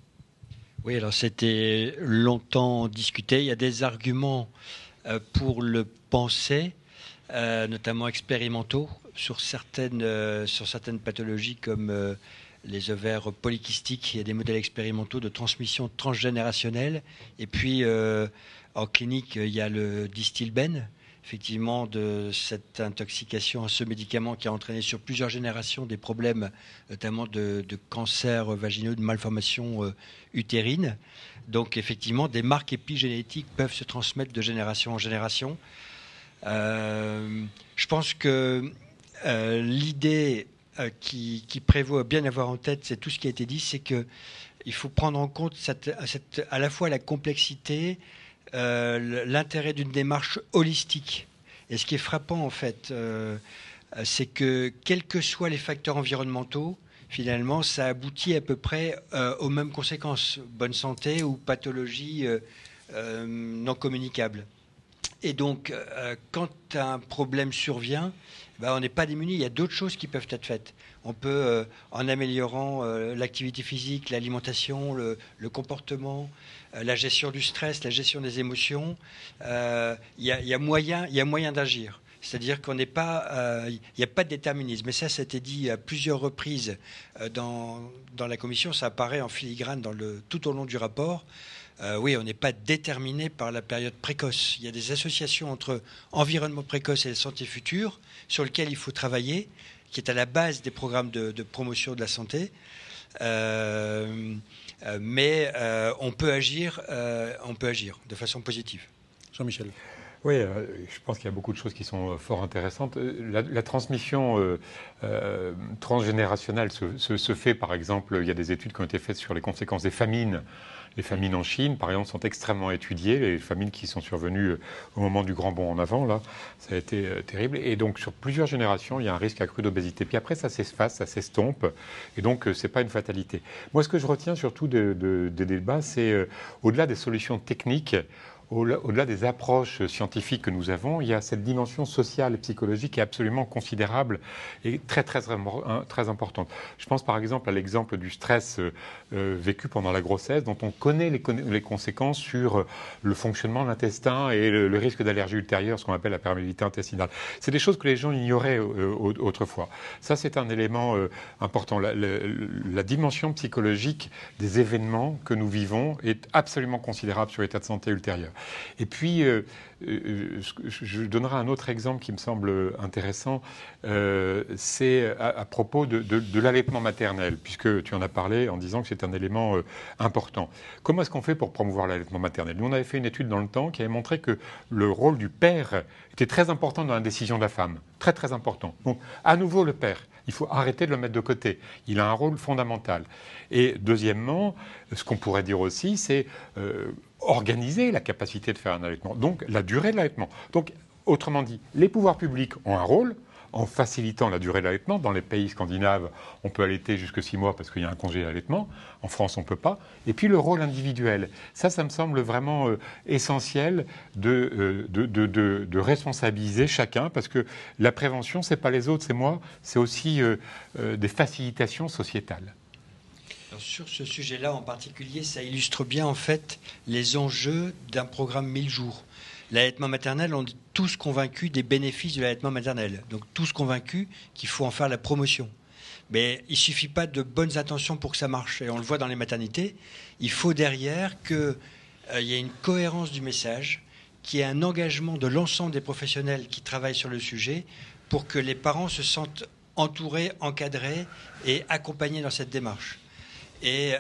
Oui, alors c'était longtemps discuté. Il y a des arguments pour le penser, notamment expérimentaux, sur certaines pathologies comme les ovaires polykystiques. Il y a des modèles expérimentaux de transmission transgénérationnelle. Et puis, en clinique, il y a le distilbène, effectivement, de cette intoxication à ce médicament qui a entraîné sur plusieurs générations des problèmes, notamment de cancers vaginaux, de malformations utérines. Donc, effectivement, des marques épigénétiques peuvent se transmettre de génération en génération. Je pense que l'idée qui prévaut à bien avoir en tête, c'est tout ce qui a été dit, c'est qu'il faut prendre en compte à la fois la complexité, l'intérêt d'une démarche holistique. Et ce qui est frappant, en fait, c'est que, quels que soient les facteurs environnementaux, finalement, ça aboutit à peu près aux mêmes conséquences, bonne santé ou pathologie non communicable. Et donc, quand un problème survient, on n'est pas démuni. Il y a d'autres choses qui peuvent être faites. On peut, en améliorant l'activité physique, l'alimentation, le comportement, la gestion du stress, la gestion des émotions, il y a moyen d'agir. C'est-à-dire qu'il n'y a pas de déterminisme. Et ça a été dit à plusieurs reprises dans la commission. Ça apparaît en filigrane tout au long du rapport. Oui, on n'est pas déterminé par la période précoce. Il y a des associations entre environnement précoce et santé future sur lesquelles il faut travailler, qui est à la base des programmes de promotion de la santé. Mais on peut agir de façon positive. Jean-Michel. Oui, je pense qu'il y a beaucoup de choses qui sont fort intéressantes. La transmission transgénérationnelle se fait, par exemple, il y a des études qui ont été faites sur les conséquences des famines. Les famines en Chine, par exemple, sont extrêmement étudiées. Les famines qui sont survenues au moment du grand bond en avant, là, ça a été terrible. Et donc, sur plusieurs générations, il y a un risque accru d'obésité. Puis après, ça s'efface, ça s'estompe. Et donc, c'est pas une fatalité. Moi, ce que je retiens surtout des débats, c'est au-delà des solutions techniques, au-delà des approches scientifiques que nous avons, il y a cette dimension sociale et psychologique qui est absolument considérable et très, très, très importante. Je pense par exemple à l'exemple du stress vécu pendant la grossesse, dont on connaît les conséquences sur le fonctionnement de l'intestin et le risque d'allergie ultérieure, ce qu'on appelle la perméabilité intestinale. C'est des choses que les gens ignoraient autrefois. Ça, c'est un élément important. La dimension psychologique des événements que nous vivons est absolument considérable sur l'état de santé ultérieur. Et puis, je donnerai un autre exemple qui me semble intéressant, c'est à propos de l'allaitement maternel, puisque tu en as parlé en disant que c'est un élément important. Comment est-ce qu'on fait pour promouvoir l'allaitement maternel ? Nous, on avait fait une étude dans le temps qui avait montré que le rôle du père était très important dans la décision de la femme, très très important. Donc, à nouveau, le père, il faut arrêter de le mettre de côté. Il a un rôle fondamental. Et deuxièmement, ce qu'on pourrait dire aussi, c'est organiser la capacité de faire un allaitement, donc la durée de l'allaitement. Donc, autrement dit, les pouvoirs publics ont un rôle en facilitant la durée de l'allaitement. Dans les pays scandinaves, on peut allaiter jusqu'à 6 mois parce qu'il y a un congé d'allaitement. En France, on ne peut pas. Et puis le rôle individuel. Ça me semble vraiment essentiel de responsabiliser chacun, parce que la prévention, ce n'est pas les autres, c'est moi. C'est aussi des facilitations sociétales. Alors, sur ce sujet-là en particulier, ça illustre bien en fait les enjeux d'un programme 1000 jours. L'allaitement maternel, on est tous convaincus des bénéfices de l'allaitement maternel. Donc tous convaincus qu'il faut en faire la promotion. Mais il ne suffit pas de bonnes intentions pour que ça marche. Et on le voit dans les maternités. Il faut derrière qu'il y ait une cohérence du message, qu'il y ait un engagement de l'ensemble des professionnels qui travaillent sur le sujet pour que les parents se sentent entourés, encadrés et accompagnés dans cette démarche. Et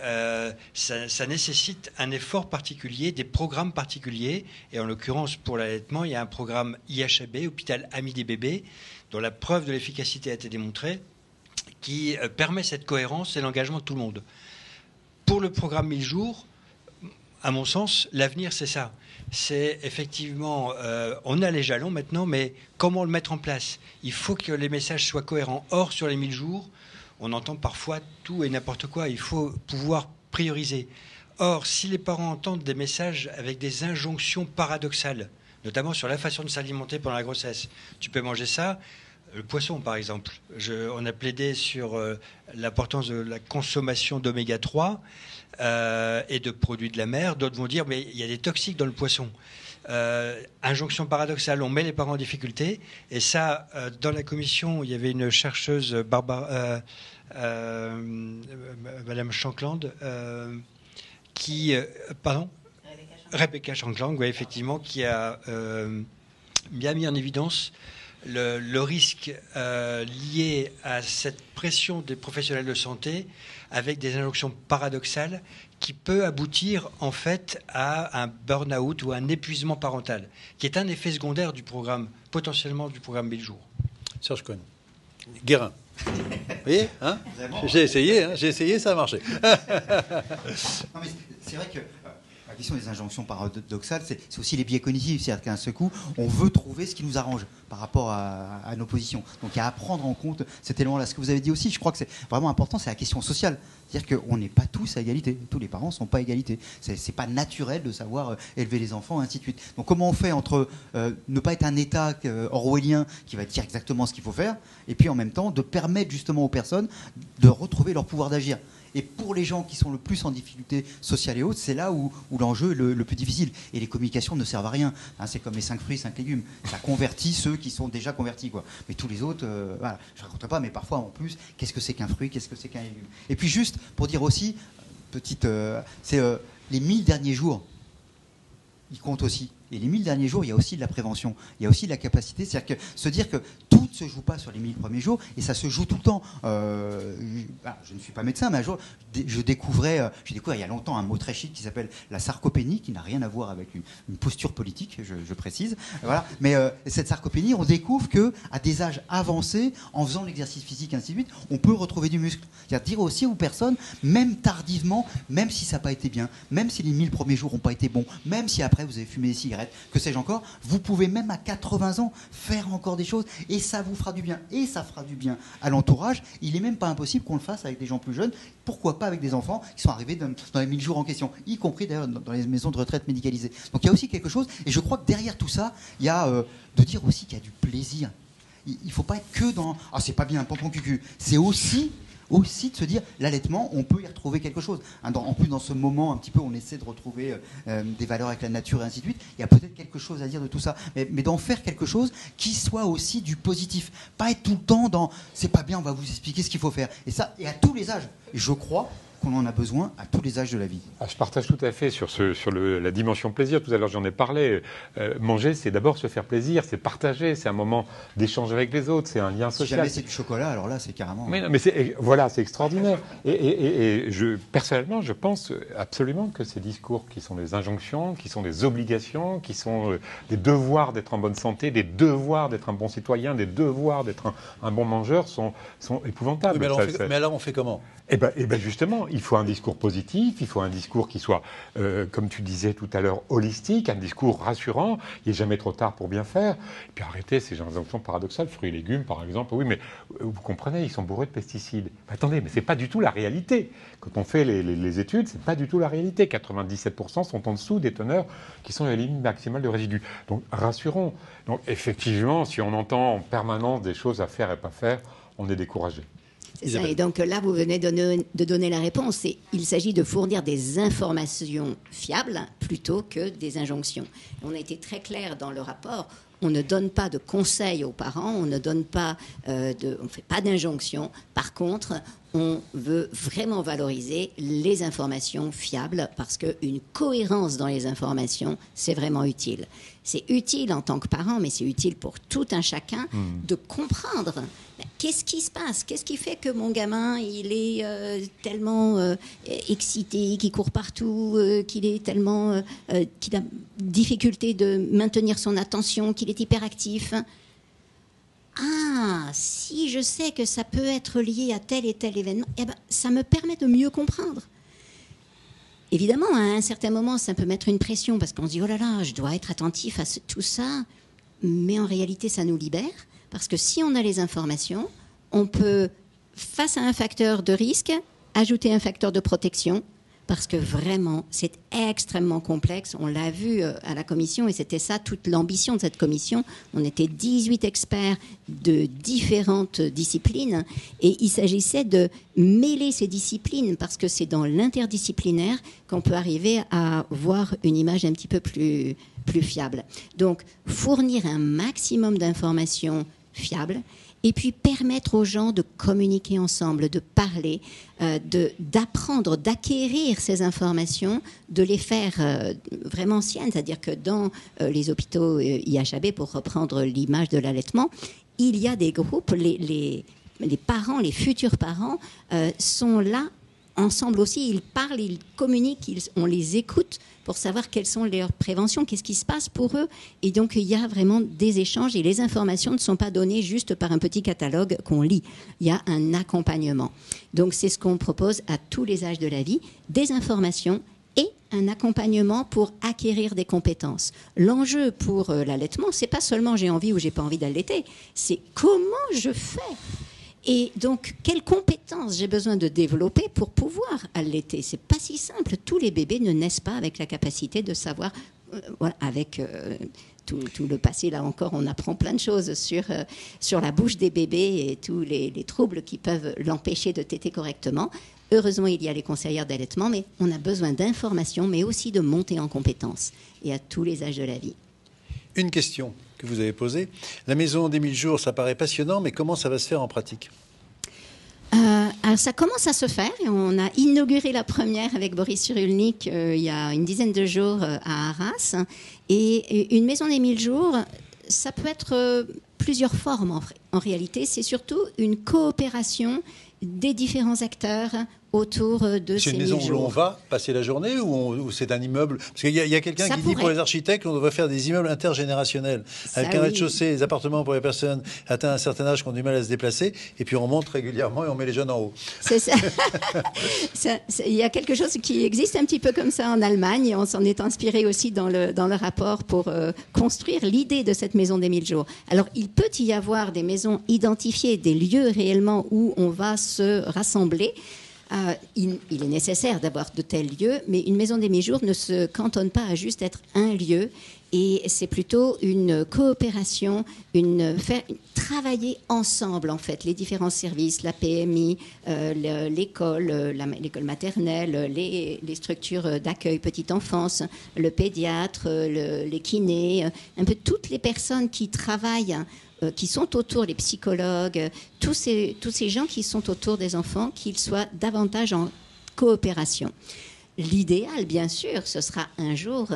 ça nécessite un effort particulier, des programmes particuliers. Et en l'occurrence, pour l'allaitement, il y a un programme IHAB, Hôpital Ami des bébés, dont la preuve de l'efficacité a été démontrée, qui permet cette cohérence et l'engagement de tout le monde. pour le programme 1000 jours, à mon sens, l'avenir, c'est ça. C'est effectivement, on a les jalons maintenant, mais comment le mettre en place? Il faut que les messages soient cohérents. Or, sur les 1000 jours, on entend parfois tout et n'importe quoi. Il faut pouvoir prioriser. Or, si les parents entendent des messages avec des injonctions paradoxales, notamment sur la façon de s'alimenter pendant la grossesse, tu peux manger ça, le poisson par exemple. On a plaidé sur l'importance de la consommation d'oméga 3 et de produits de la mer. D'autres vont dire mais il y a des toxiques dans le poisson. Injonction paradoxale, on met les parents en difficulté. Et ça, dans la commission, il y avait une chercheuse, Madame Shankland, Rebecca Shankland, oui, effectivement, qui a bien mis en évidence le risque lié à cette pression des professionnels de santé avec des injonctions paradoxales qui peut aboutir en fait à un burn-out ou un épuisement parental, qui est un effet secondaire du programme, potentiellement du programme 1000 jours. Serge Cohen. Guérin. Vous voyez, hein, j'ai essayé, ça a marché. Non, mais c'est vrai que la question des injonctions paradoxales, c'est aussi les biais cognitifs. C'est-à-dire qu'à un seul coup, on veut trouver ce qui nous arrange par rapport à nos positions. Donc il y a à prendre en compte cet élément-là. Ce que vous avez dit aussi, je crois que c'est vraiment important, c'est la question sociale. C'est-à-dire qu'on n'est pas tous à égalité. Tous les parents ne sont pas à égalité. C'est pas naturel de savoir élever les enfants, et ainsi de suite. Donc comment on fait entre ne pas être un État orwellien qui va dire exactement ce qu'il faut faire, et puis en même temps de permettre justement aux personnes de retrouver leur pouvoir d'agir. Et pour les gens qui sont le plus en difficulté sociale et haute, c'est là où l'enjeu est le plus difficile. Et les communications ne servent à rien. Hein, c'est comme les 5 fruits, 5 légumes. Ça convertit ceux qui sont déjà convertis, quoi. Mais tous les autres, voilà, je ne raconterai pas, mais parfois en plus, qu'est-ce que c'est qu'un fruit, qu'est-ce que c'est qu'un légume. Et puis juste pour dire aussi, c'est les 1000 derniers jours, ils comptent aussi. Et les 1000 derniers jours, il y a aussi de la prévention. Il y a aussi de la capacité, c'est-à-dire que se dire que tout ne se joue pas sur les 1000 premiers jours, et ça se joue tout le temps. Je ne suis pas médecin, mais un jour, j'ai découvert il y a longtemps un mot très chic qui s'appelle la sarcopénie, qui n'a rien à voir avec une posture politique, je précise. Voilà. Mais cette sarcopénie, on découvre qu'à des âges avancés, en faisant l'exercice physique, ainsi de suite, on peut retrouver du muscle. C'est-à-dire dire aussi aux personnes, même tardivement, même si ça n'a pas été bien, même si les 1000 premiers jours n'ont pas été bons, même si après vous avez fumé des cigarettes, que sais-je encore, vous pouvez même à 80 ans faire encore des choses et ça vous fera du bien et ça fera du bien à l'entourage. Il n'est même pas impossible qu'on le fasse avec des gens plus jeunes, pourquoi pas avec des enfants qui sont arrivés dans les 1000 jours en question, y compris d'ailleurs dans les maisons de retraite médicalisées. Donc il y a aussi quelque chose, et je crois que derrière tout ça, il y a de dire aussi qu'il y a du plaisir. Il ne faut pas être que dans « Ah, c'est pas bien, pompon cucu ». C'est aussi de se dire l'allaitement, on peut y retrouver quelque chose. En plus, dans ce moment, un petit peu, on essaie de retrouver des valeurs avec la nature et ainsi de suite. Il y a peut-être quelque chose à dire de tout ça, mais d'en faire quelque chose qui soit aussi du positif. Pas être tout le temps dans c'est pas bien, on va vous expliquer ce qu'il faut faire. Et ça, et à tous les âges. Et je crois qu'on en a besoin à tous les âges de la vie. Je partage tout à fait sur la dimension plaisir. Tout à l'heure, j'en ai parlé. Manger, c'est d'abord se faire plaisir, c'est partager, c'est un moment d'échange avec les autres, c'est un lien social. Si jamais c'est du chocolat, alors là, c'est carrément... Mais voilà, c'est extraordinaire. Et personnellement, je pense absolument que ces discours qui sont des injonctions, qui sont des obligations, qui sont des devoirs d'être en bonne santé, des devoirs d'être un bon citoyen, des devoirs d'être un bon mangeur sont épouvantables. Oui, mais alors on fait comment ? Eh ben justement, il faut un discours positif, il faut un discours qui soit, comme tu disais tout à l'heure, holistique, un discours rassurant. Il n'est jamais trop tard pour bien faire. Et puis arrêtez ces injonctions paradoxales, fruits et légumes par exemple. Oui, mais vous comprenez, ils sont bourrés de pesticides. Mais attendez, mais c'est pas du tout la réalité. Quand on fait les études, c'est pas du tout la réalité. 97% sont en dessous des teneurs qui sont à la limite maximale de résidus. Donc rassurons. Donc effectivement, si on entend en permanence des choses à faire et pas faire, on est découragé. C'est ça. Et donc là, vous venez de donner la réponse. Il s'agit de fournir des informations fiables plutôt que des injonctions. On a été très clair dans le rapport. On ne donne pas de conseils aux parents, on ne donne pas on fait pas d'injonctions. Par contre, on veut vraiment valoriser les informations fiables parce qu'une cohérence dans les informations, c'est vraiment utile. C'est utile en tant que parent, mais c'est utile pour tout un chacun de comprendre qu'est-ce qui se passe, qu'est-ce qui fait que mon gamin, il est tellement excité, qu'il court partout, qu'il est tellement, qu'il a difficulté de maintenir son attention, qu'il est hyperactif. Ah, si je sais que ça peut être lié à tel et tel événement, eh ben, ça me permet de mieux comprendre. évidemment, à un certain moment, ça peut mettre une pression parce qu'on se dit « Oh là là, je dois être attentif à tout ça ». Mais en réalité, ça nous libère parce que si on a les informations, on peut, face à un facteur de risque, ajouter un facteur de protection parce que vraiment, c'est extrêmement complexe. On l'a vu à la commission et c'était ça toute l'ambition de cette commission. On était 18 experts de différentes disciplines et il s'agissait de mêler ces disciplines parce que c'est dans l'interdisciplinaire qu'on peut arriver à voir une image un petit peu plus fiable. Donc, fournir un maximum d'informations fiables et puis permettre aux gens de communiquer ensemble, de parler, d'apprendre, d'acquérir ces informations, de les faire vraiment siennes. C'est-à-dire que dans les hôpitaux IHAB, pour reprendre l'image de l'allaitement, il y a des groupes, les parents, les futurs parents sont là ensemble aussi, ils parlent, ils communiquent, on les écoute pour savoir quelles sont leurs préventions, qu'est-ce qui se passe pour eux. Et donc, il y a vraiment des échanges et les informations ne sont pas données juste par un petit catalogue qu'on lit. Il y a un accompagnement. Donc, c'est ce qu'on propose à tous les âges de la vie, des informations et un accompagnement pour acquérir des compétences. L'enjeu pour l'allaitement, c'est pas seulement j'ai envie ou j'ai pas envie d'allaiter, c'est comment je fais. Et donc, quelles compétences j'ai besoin de développer pour pouvoir allaiter? C'est pas si simple. Tous les bébés ne naissent pas avec la capacité de savoir, voilà, avec tout le passé, là encore, on apprend plein de choses sur la bouche des bébés et tous les troubles qui peuvent l'empêcher de téter correctement. Heureusement, il y a les conseillères d'allaitement, mais on a besoin d'informations, mais aussi de monter en compétences, et à tous les âges de la vie. Une question que vous avez posée. La maison des 1000 jours, ça paraît passionnant, mais comment ça va se faire en pratique ? Alors ça commence à se faire. On a inauguré la première avec Boris Cyrulnik il y a une dizaine de jours à Arras. Et une maison des 1000 jours, ça peut être plusieurs formes en réalité. C'est surtout une coopération des différents acteurs autour de ces 1000 jours. C'est une maison où l'on va passer la journée ou c'est un immeuble? Parce qu'il y a quelqu'un qui dit pour les architectes qu'on devrait faire des immeubles intergénérationnels. Avec un rez-de-chaussée, des appartements pour les personnes atteintes d'un certain âge qui ont du mal à se déplacer. Et puis on monte régulièrement et on met les jeunes en haut. C'est ça. Il y a quelque chose qui existe un petit peu comme ça en Allemagne. Et on s'en est inspiré aussi dans le rapport pour construire l'idée de cette maison des 1000 jours. Alors il peut y avoir des maisons identifiées, des lieux réellement où on va se rassembler. Il est nécessaire d'avoir de tels lieux, mais une maison des 1000 jours ne se cantonne pas à juste être un lieu, et c'est plutôt une coopération, travailler ensemble en fait, les différents services, la PMI, l'école maternelle, les structures d'accueil petite enfance, le pédiatre, les kinés, un peu toutes les personnes qui travaillent, qui sont autour, les psychologues, tous ces gens qui sont autour des enfants, qu'ils soient davantage en coopération. L'idéal, bien sûr, ce sera un jour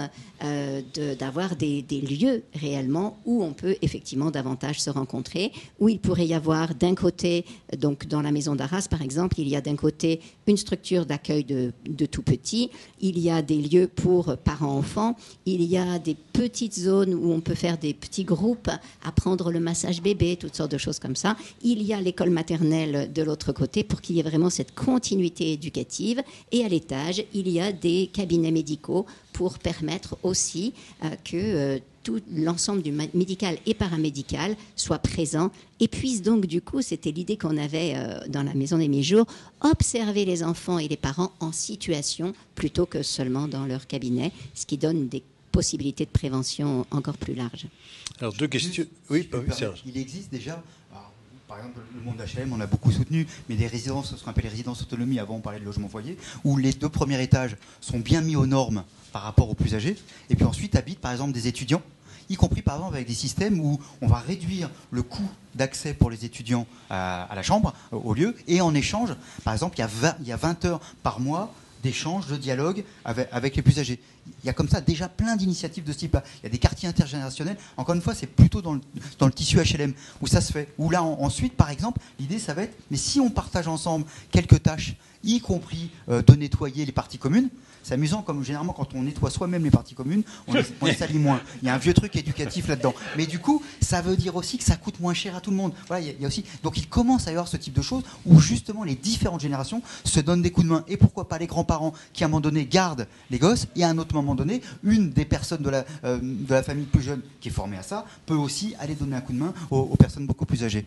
d'avoir des lieux réellement où on peut effectivement davantage se rencontrer, où il pourrait y avoir d'un côté, donc dans la maison d'Arras par exemple, il y a d'un côté une structure d'accueil de tout petits, il y a des lieux pour parents-enfants, il y a des petites zones où on peut faire des petits groupes, apprendre le massage bébé, toutes sortes de choses comme ça. Il y a l'école maternelle de l'autre côté pour qu'il y ait vraiment cette continuité éducative, et à l'étage, il y a des cabinets médicaux pour permettre aussi que tout l'ensemble du médical et paramédical soit présent et puisse donc, du coup, c'était l'idée qu'on avait dans la maison des 1000 jours, observer les enfants et les parents en situation plutôt que seulement dans leur cabinet, ce qui donne des possibilités de prévention encore plus larges. Alors, deux questions. Oui, Serge. Il existe déjà... Par exemple, le monde HLM, on a beaucoup soutenu, mais des résidences, ce qu'on appelle les résidences autonomie, avant on parlait de logement foyer, où les 2 premiers étages sont bien mis aux normes par rapport aux plus âgés, et puis ensuite habitent par exemple des étudiants, y compris par exemple avec des systèmes où on va réduire le coût d'accès pour les étudiants à la chambre, au lieu, et en échange, par exemple, il y a 20 heures par mois d'échange, de dialogue avec les plus âgés. Il y a comme ça déjà plein d'initiatives de ce type-là. Il y a des quartiers intergénérationnels. Encore une fois, c'est plutôt dans le tissu HLM où ça se fait. Où là, ensuite, par exemple, l'idée, ça va être, mais si on partage ensemble quelques tâches, y compris de nettoyer les parties communes, C'est amusant, comme généralement quand on nettoie soi-même les parties communes, on les salit moins. Il y a un vieux truc éducatif là-dedans. Mais du coup, ça veut dire aussi que ça coûte moins cher à tout le monde. Voilà, il y a aussi... Donc il commence à y avoir ce type de choses où justement les différentes générations se donnent des coups de main. Et pourquoi pas les grands-parents qui à un moment donné gardent les gosses, et à un autre moment donné, une des personnes de la famille plus jeune qui est formée à ça peut aussi aller donner un coup de main aux personnes beaucoup plus âgées.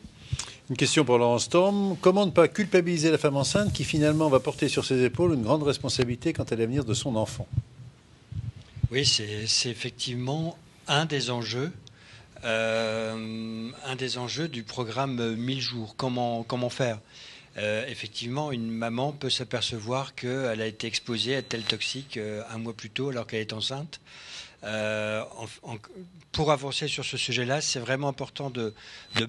Une question pour Laurent Storm. Comment ne pas culpabiliser la femme enceinte qui finalement va porter sur ses épaules une grande responsabilité quant à l'avenir de son enfant? Oui, c'est effectivement un des enjeux du programme 1000 jours. Comment faire? Effectivement, une maman peut s'apercevoir qu'elle a été exposée à tel toxique un mois plus tôt alors qu'elle est enceinte. Pour avancer sur ce sujet-là, c'est vraiment important de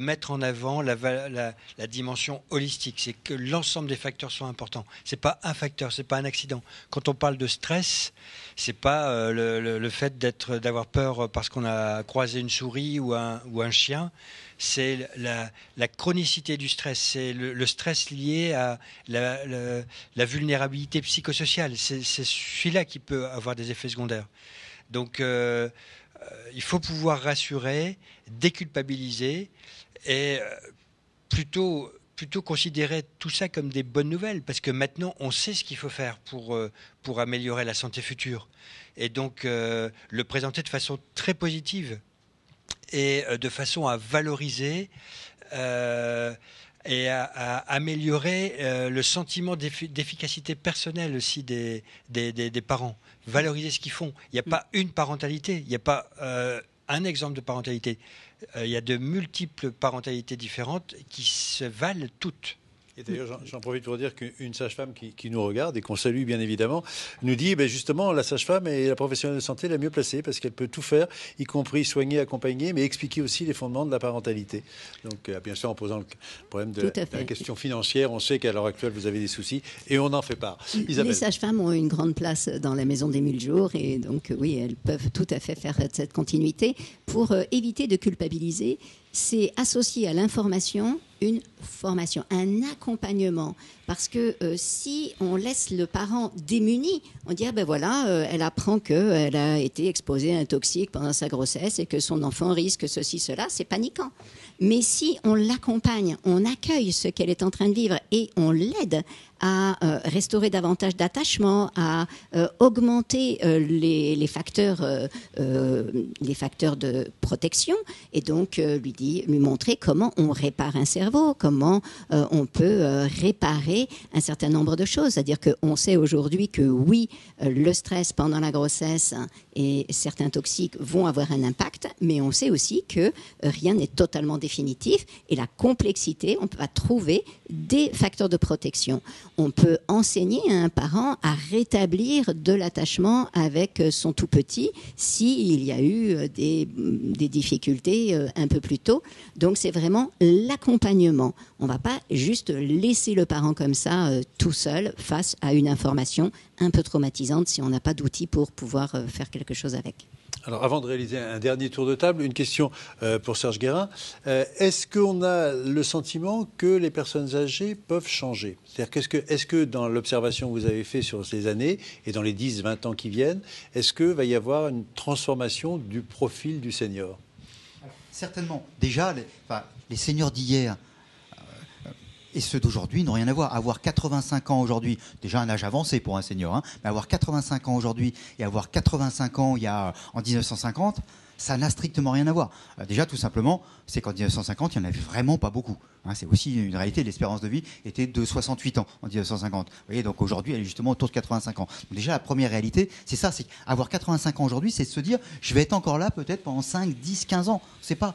mettre en avant la dimension holistique. C'est que l'ensemble des facteurs sont importants. C'est pas un facteur, c'est pas un accident. Quand on parle de stress, c'est pas le fait d'avoir peur parce qu'on a croisé une souris ou un chien. C'est la chronicité du stress, c'est le stress lié à la vulnérabilité psychosociale. C'est celui-là qui peut avoir des effets secondaires. Donc, il faut pouvoir rassurer, déculpabiliser et plutôt considérer tout ça comme des bonnes nouvelles, parce que maintenant, on sait ce qu'il faut faire pour améliorer la santé future. Et donc, le présenter de façon très positive et de façon à valoriser et à améliorer le sentiment d'efficacité personnelle aussi des parents. Valoriser ce qu'ils font. Il n'y a pas une parentalité, il n'y a pas un exemple de parentalité. Il y a de multiples parentalités différentes qui se valent toutes. Et d'ailleurs, j'en profite pour dire qu'une sage-femme qui nous regarde et qu'on salue bien évidemment, nous dit justement la sage-femme est la professionnelle de santé la mieux placée parce qu'elle peut tout faire, y compris soigner, accompagner, mais expliquer aussi les fondements de la parentalité. Donc bien sûr en posant le problème de la question financière, on sait qu'à l'heure actuelle vous avez des soucis et on en fait part. Isabelle. Les sages-femmes ont une grande place dans la maison des 1000 jours et donc oui, elles peuvent tout à fait faire cette continuité pour éviter de culpabiliser. C'est associé à l'information une formation, un accompagnement. Parce que si on laisse le parent démuni, on dit elle apprend qu'elle a été exposée à un toxique pendant sa grossesse et que son enfant risque ceci, cela, c'est paniquant. Mais si on l'accompagne, on accueille ce qu'elle est en train de vivre et on l'aide à restaurer davantage d'attachement, à augmenter les facteurs de protection et donc lui montrer comment on répare un cerveau, comment on peut réparer un certain nombre de choses. C'est-à-dire qu'on sait aujourd'hui que oui, le stress pendant la grossesse et certains toxiques vont avoir un impact, mais on sait aussi que rien n'est totalement définitif et la complexité, on va trouver des facteurs de protection. On peut enseigner à un parent à rétablir de l'attachement avec son tout petit s'il y a eu des difficultés un peu plus tôt. Donc c'est vraiment l'accompagnement. On ne va pas juste laisser le parent comme ça tout seul face à une information un peu traumatisante si on n'a pas d'outils pour pouvoir faire quelque chose avec. Alors, avant de réaliser un dernier tour de table, une question pour Serge Guérin. Est-ce qu'on a le sentiment que les personnes âgées peuvent changer? C'est-à-dire, est-ce que dans l'observation que vous avez faite sur ces années et dans les 10-20 ans qui viennent, est-ce qu'il va y avoir une transformation du profil du senior? Certainement. Déjà, les seniors d'hier et ceux d'aujourd'hui n'ont rien à voir. Avoir 85 ans aujourd'hui, déjà un âge avancé pour un senior, mais avoir 85 ans aujourd'hui et avoir 85 ans en 1950, ça n'a strictement rien à voir. Déjà, tout simplement, c'est qu'en 1950, il n'y en avait vraiment pas beaucoup. C'est aussi une réalité. L'espérance de vie était de 68 ans en 1950. Vous voyez, donc aujourd'hui, elle est justement autour de 85 ans. Donc déjà, la première réalité, c'est ça. C'est avoir 85 ans aujourd'hui, c'est de se dire, je vais être encore là peut-être pendant 5, 10, 15 ans. C'est pas.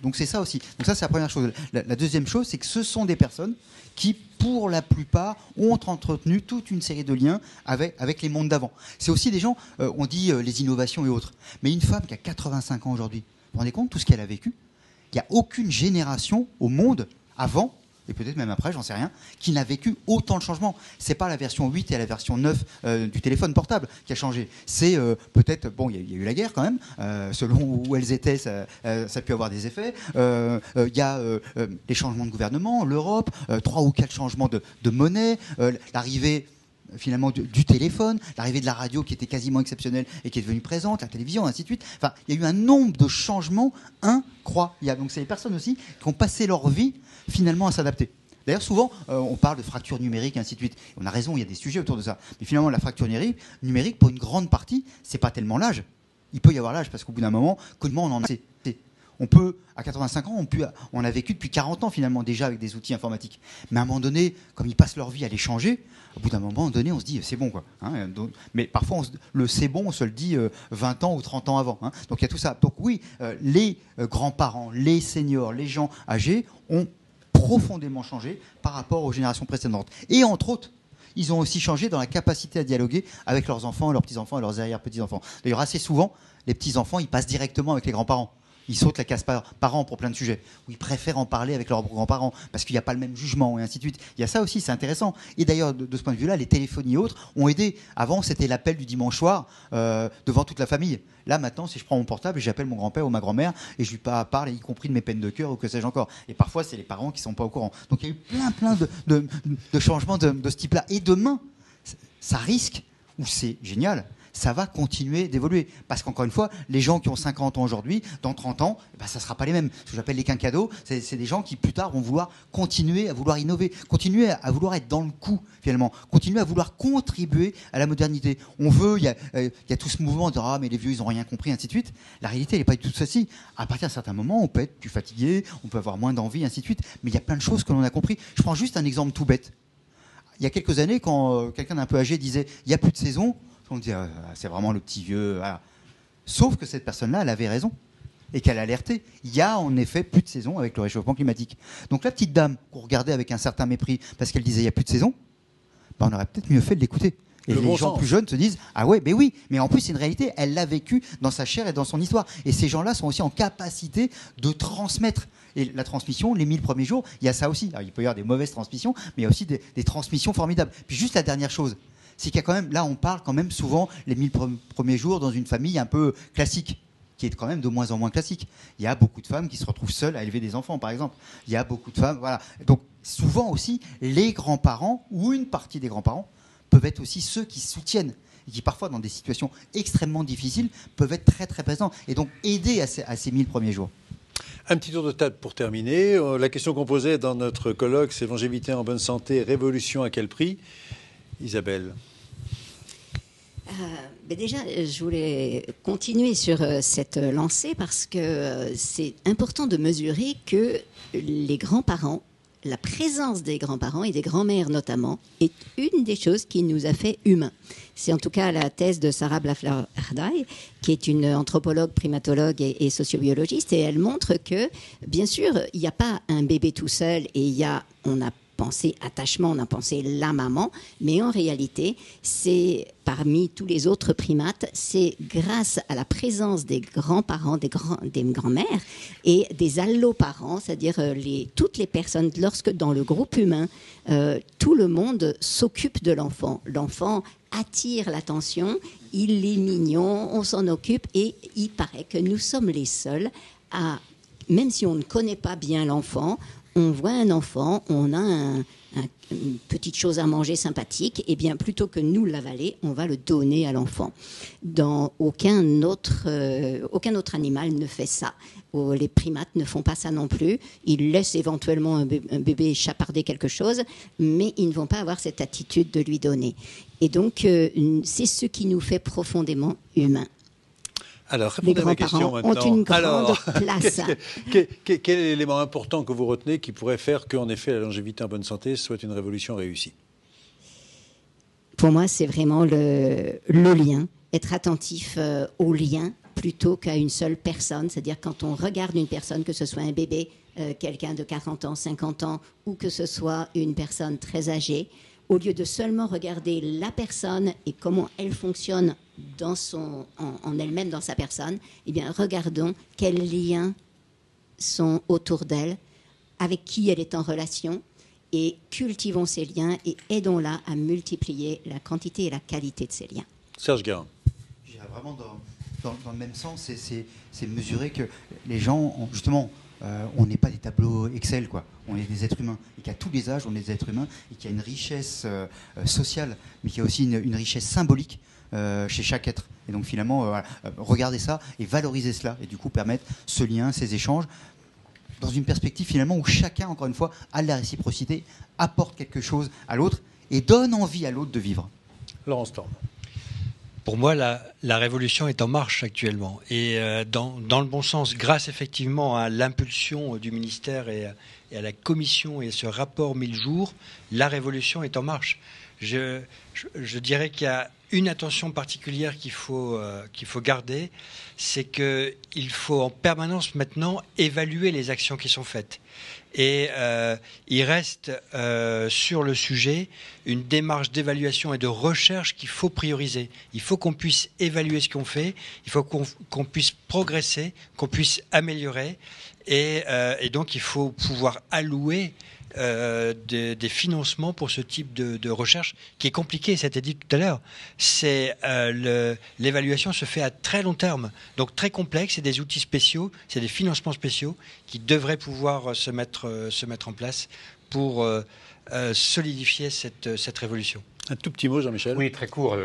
Donc c'est ça aussi. Donc ça, c'est la première chose. La deuxième chose, c'est que ce sont des personnes qui, pour la plupart, ont entretenu toute une série de liens avec les mondes d'avant. C'est aussi des gens, on dit les innovations et autres. Mais une femme qui a 85 ans aujourd'hui, vous vous rendez compte de tout ce qu'elle a vécu? Il n'y a aucune génération au monde avant, et peut-être même après, j'en sais rien, qui n'a vécu autant de changements. C'est pas la version 8 et la version 9 du téléphone portable qui a changé. C'est peut-être, bon, il y a eu la guerre quand même, selon où elles étaient, ça a pu avoir des effets. Il y a les changements de gouvernement, l'Europe, 3 ou 4 changements de monnaie, l'arrivée finalement du téléphone, l'arrivée de la radio qui était quasiment exceptionnelle et qui est devenue présente, la télévision, ainsi de suite. Enfin, il y a eu un nombre de changements incroyables. Donc c'est les personnes aussi qui ont passé leur vie finalement à s'adapter. D'ailleurs, souvent, on parle de fracture numérique, ainsi de suite. On a raison, il y a des sujets autour de ça. Mais finalement, la fracture numérique, pour une grande partie, c'est pas tellement l'âge. Il peut y avoir l'âge, parce qu'au bout d'un moment, comment on en a... On peut, à 85 ans, on a vécu depuis 40 ans finalement déjà avec des outils informatiques. Mais à un moment donné, comme ils passent leur vie à les changer, au bout d'un moment donné, on se dit c'est bon quoi. Mais parfois, le c'est bon, on se le dit 20 ans ou 30 ans avant. Donc il y a tout ça. Donc oui, les grands-parents, les seniors, les gens âgés ont profondément changé par rapport aux générations précédentes. Et entre autres, ils ont aussi changé dans la capacité à dialoguer avec leurs enfants, leurs petits-enfants et leurs arrière-petits-enfants. D'ailleurs, assez souvent, les petits-enfants, ils passent directement avec les grands-parents. Ils sautent la case parents pour plein de sujets. Ou ils préfèrent en parler avec leurs grands-parents parce qu'il n'y a pas le même jugement et ainsi de suite. Il y a ça aussi, c'est intéressant. Et d'ailleurs, de ce point de vue-là, les téléphonies et autres ont aidé. Avant, c'était l'appel du dimanche soir devant toute la famille. Là, maintenant, si je prends mon portable et j'appelle mon grand-père ou ma grand-mère et je lui parle, y compris de mes peines de cœur ou que sais-je encore. Et parfois, c'est les parents qui ne sont pas au courant. Donc, il y a eu plein de changements de ce type-là. Et demain, ça risque, ou c'est génial, ça va continuer d'évoluer. Parce qu'encore une fois, les gens qui ont 50 ans aujourd'hui, dans 30 ans, ça ne sera pas les mêmes. Ce que j'appelle les quinquados, c'est des gens qui, plus tard, vont vouloir continuer à vouloir innover, continuer à vouloir être dans le coup, finalement, continuer à vouloir contribuer à la modernité. Il y a tout ce mouvement de « Ah, mais les vieux, ils n'ont rien compris », ainsi de suite. La réalité, elle n'est pas du tout ceci. À partir d'un certain moment, on peut être plus fatigué, on peut avoir moins d'envie, ainsi de suite. Mais il y a plein de choses que l'on a compris. Je prends juste un exemple tout bête. Il y a quelques années, quand quelqu'un d'un peu âgé disait « Il n'y a plus de saison », on dit c'est vraiment le petit vieux. Voilà. Sauf que cette personne-là, elle avait raison et qu'elle alertait. Il y a en effet plus de saison avec le réchauffement climatique. Donc la petite dame qu'on regardait avec un certain mépris parce qu'elle disait il n'y a plus de saison, on aurait peut-être mieux fait de l'écouter. Et les gens plus jeunes se disent ah ouais, mais oui, mais en plus c'est une réalité, elle l'a vécu dans sa chair et dans son histoire. Et ces gens-là sont aussi en capacité de transmettre. Et la transmission, les 1000 premiers jours, il y a ça aussi. Alors, il peut y avoir des mauvaises transmissions, mais il y a aussi des transmissions formidables. Puis juste la dernière chose, c'est qu'il y a quand même, là on parle quand même souvent les 1000 premiers jours dans une famille un peu classique, qui est quand même de moins en moins classique. Il y a beaucoup de femmes qui se retrouvent seules à élever des enfants, par exemple. Il y a beaucoup de femmes, voilà. Donc souvent aussi, les grands-parents, ou une partie des grands-parents, peuvent être aussi ceux qui soutiennent, et qui parfois, dans des situations extrêmement difficiles, peuvent être très très présents, et donc aider à ces 1000 premiers jours. Un petit tour de table pour terminer. La question qu'on posait dans notre colloque, c'est longévité en bonne santé, révolution à quel prix ? Isabelle. Déjà, je voulais continuer sur cette lancée parce que c'est important de mesurer que les grands-parents, la présence des grands-parents et des grands-mères notamment, est une des choses qui nous a fait humains. C'est en tout cas la thèse de Sarah Blafleur-Ardai, qui est une anthropologue, primatologue et sociobiologiste, et elle montre que, bien sûr, il n'y a pas un bébé tout seul et on a pensé attachement, on a pensé la maman, mais en réalité, c'est parmi tous les autres primates, c'est grâce à la présence des grands-parents, des grands-mères et des alloparents, c'est-à-dire toutes les personnes, lorsque dans le groupe humain, tout le monde s'occupe de l'enfant. L'enfant attire l'attention, il est mignon, on s'en occupe et il paraît que nous sommes les seuls à, même si on ne connaît pas bien l'enfant, on voit un enfant, on a une petite chose à manger sympathique, et bien plutôt que nous l'avaler, on va le donner à l'enfant. Dans aucun autre animal ne fait ça. Les primates ne font pas ça non plus. Ils laissent éventuellement un bébé chaparder quelque chose, mais ils ne vont pas avoir cette attitude de lui donner. Et donc, c'est ce qui nous fait profondément humains. Alors, répondez à ma question maintenant. Ont une grande place. Quel est l'élément important que vous retenez qui pourrait faire qu'en effet la longévité en bonne santé soit une révolution réussie ? Pour moi, c'est vraiment le lien, être attentif au lien plutôt qu'à une seule personne. C'est-à-dire quand on regarde une personne, que ce soit un bébé, quelqu'un de 40 ans, 50 ans, ou que ce soit une personne très âgée, au lieu de seulement regarder la personne et comment elle fonctionne en elle-même, dans sa personne, eh bien, regardons quels liens sont autour d'elle, avec qui elle est en relation, et cultivons ces liens et aidons-la à multiplier la quantité et la qualité de ces liens. Serge Guérin. Vraiment dans le même sens, c'est mesurer que les gens, justement, on n'est pas des tableaux Excel, quoi. On est des êtres humains. Et qu'à tous les âges, on est des êtres humains. Et qu'il y a une richesse sociale, mais qu'il y a aussi une richesse symbolique chez chaque être. Et donc finalement, voilà, regarder ça et valoriser cela. Et du coup, permettre ce lien, ces échanges, dans une perspective finalement où chacun, encore une fois, a de la réciprocité, apporte quelque chose à l'autre et donne envie à l'autre de vivre. Laurent Storm. Pour moi, la révolution est en marche actuellement et dans le bon sens, grâce effectivement à l'impulsion du ministère et à la commission et ce rapport 1000 jours, la révolution est en marche. Je dirais qu'il y a une attention particulière qu'il faut garder, c'est qu'il faut en permanence maintenant évaluer les actions qui sont faites. Et il reste sur le sujet une démarche d'évaluation et de recherche qu'il faut prioriser. Il faut qu'on puisse évaluer ce qu'on fait, il faut qu'on puisse progresser, qu'on puisse améliorer, et donc il faut pouvoir allouer des financements pour ce type de recherche qui est compliqué, ça a été dit tout à l'heure. L'évaluation se fait à très long terme, donc très complexe, c'est des outils spéciaux, c'est des financements spéciaux qui devraient pouvoir se mettre en place pour solidifier cette révolution. Un tout petit mot, Jean-Michel. Oui, très court.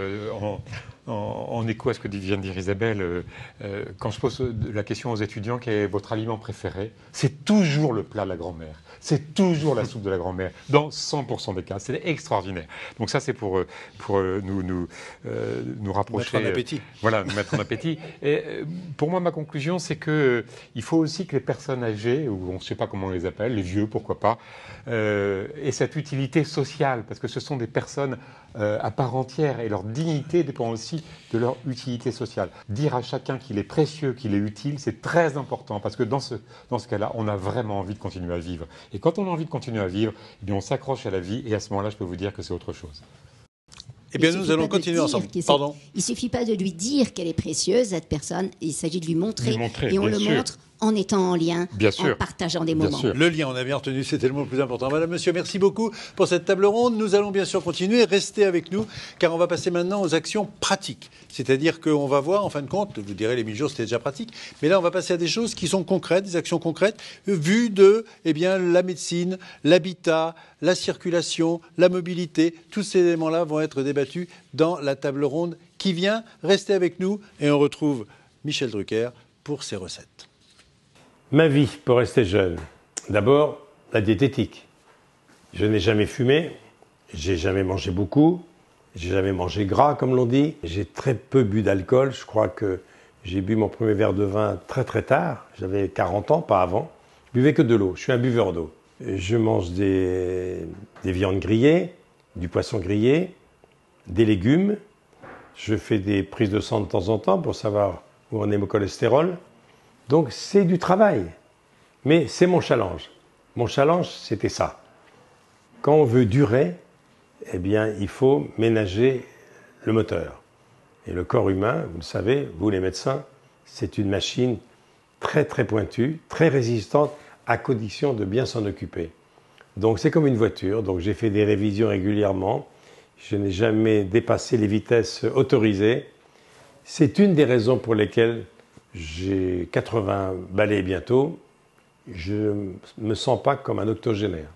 En écho à ce que vient de dire Isabelle, quand je pose la question aux étudiants, quel est votre aliment préféré, c'est toujours le plat de la grand-mère. C'est toujours la soupe de la grand-mère, dans 100% des cas. C'est extraordinaire. Donc ça, c'est pour nous rapprocher. Mettre en appétit. Voilà, nous mettre en appétit. Et pour moi, ma conclusion, c'est qu'il faut aussi que les personnes âgées, ou on ne sait pas comment on les appelle, les vieux, pourquoi pas, aient cette utilité sociale, parce que ce sont des personnes à part entière, et leur dignité dépend aussi de leur utilité sociale. Dire à chacun qu'il est précieux, qu'il est utile, c'est très important, parce que dans ce cas-là, on a vraiment envie de continuer à vivre. Et quand on a envie de continuer à vivre, eh bien on s'accroche à la vie, et à ce moment-là, je peux vous dire que c'est autre chose. Eh bien, nous allons continuer ensemble. Pardon. Il ne suffit pas de lui dire qu'elle est précieuse, cette personne, il s'agit de lui montrer et on le montre en étant en lien, en partageant des moments. Le lien, on a bien retenu, c'était le mot le plus important. Madame, monsieur, merci beaucoup pour cette table ronde. Nous allons bien sûr continuer, restez avec nous, car on va passer maintenant aux actions pratiques. C'est-à-dire qu'on va voir, en fin de compte, vous direz les 1000 jours, c'était déjà pratique, mais là, on va passer à des choses qui sont concrètes, des actions concrètes, vues de la médecine, l'habitat, la circulation, la mobilité. Tous ces éléments-là vont être débattus dans la table ronde qui vient. Restez avec nous et on retrouve Michel Drucker pour ses recettes. Ma vie pour rester jeune. D'abord, la diététique. Je n'ai jamais fumé, j'ai jamais mangé beaucoup, j'ai jamais mangé gras comme l'on dit. J'ai très peu bu d'alcool, je crois que j'ai bu mon premier verre de vin très très tard. J'avais 40 ans, pas avant. Je buvais que de l'eau, je suis un buveur d'eau. Je mange des viandes grillées, du poisson grillé, des légumes. Je fais des prises de sang de temps en temps pour savoir où en est mon cholestérol. Donc c'est du travail, mais c'est mon challenge. Mon challenge, c'était ça. Quand on veut durer, eh bien, il faut ménager le moteur. Et le corps humain, vous le savez, vous les médecins, c'est une machine très très pointue, très résistante, à condition de bien s'en occuper. Donc c'est comme une voiture, donc j'ai fait des révisions régulièrement, je n'ai jamais dépassé les vitesses autorisées. C'est une des raisons pour lesquelles j'ai 80 balais bientôt, je ne me sens pas comme un octogénaire.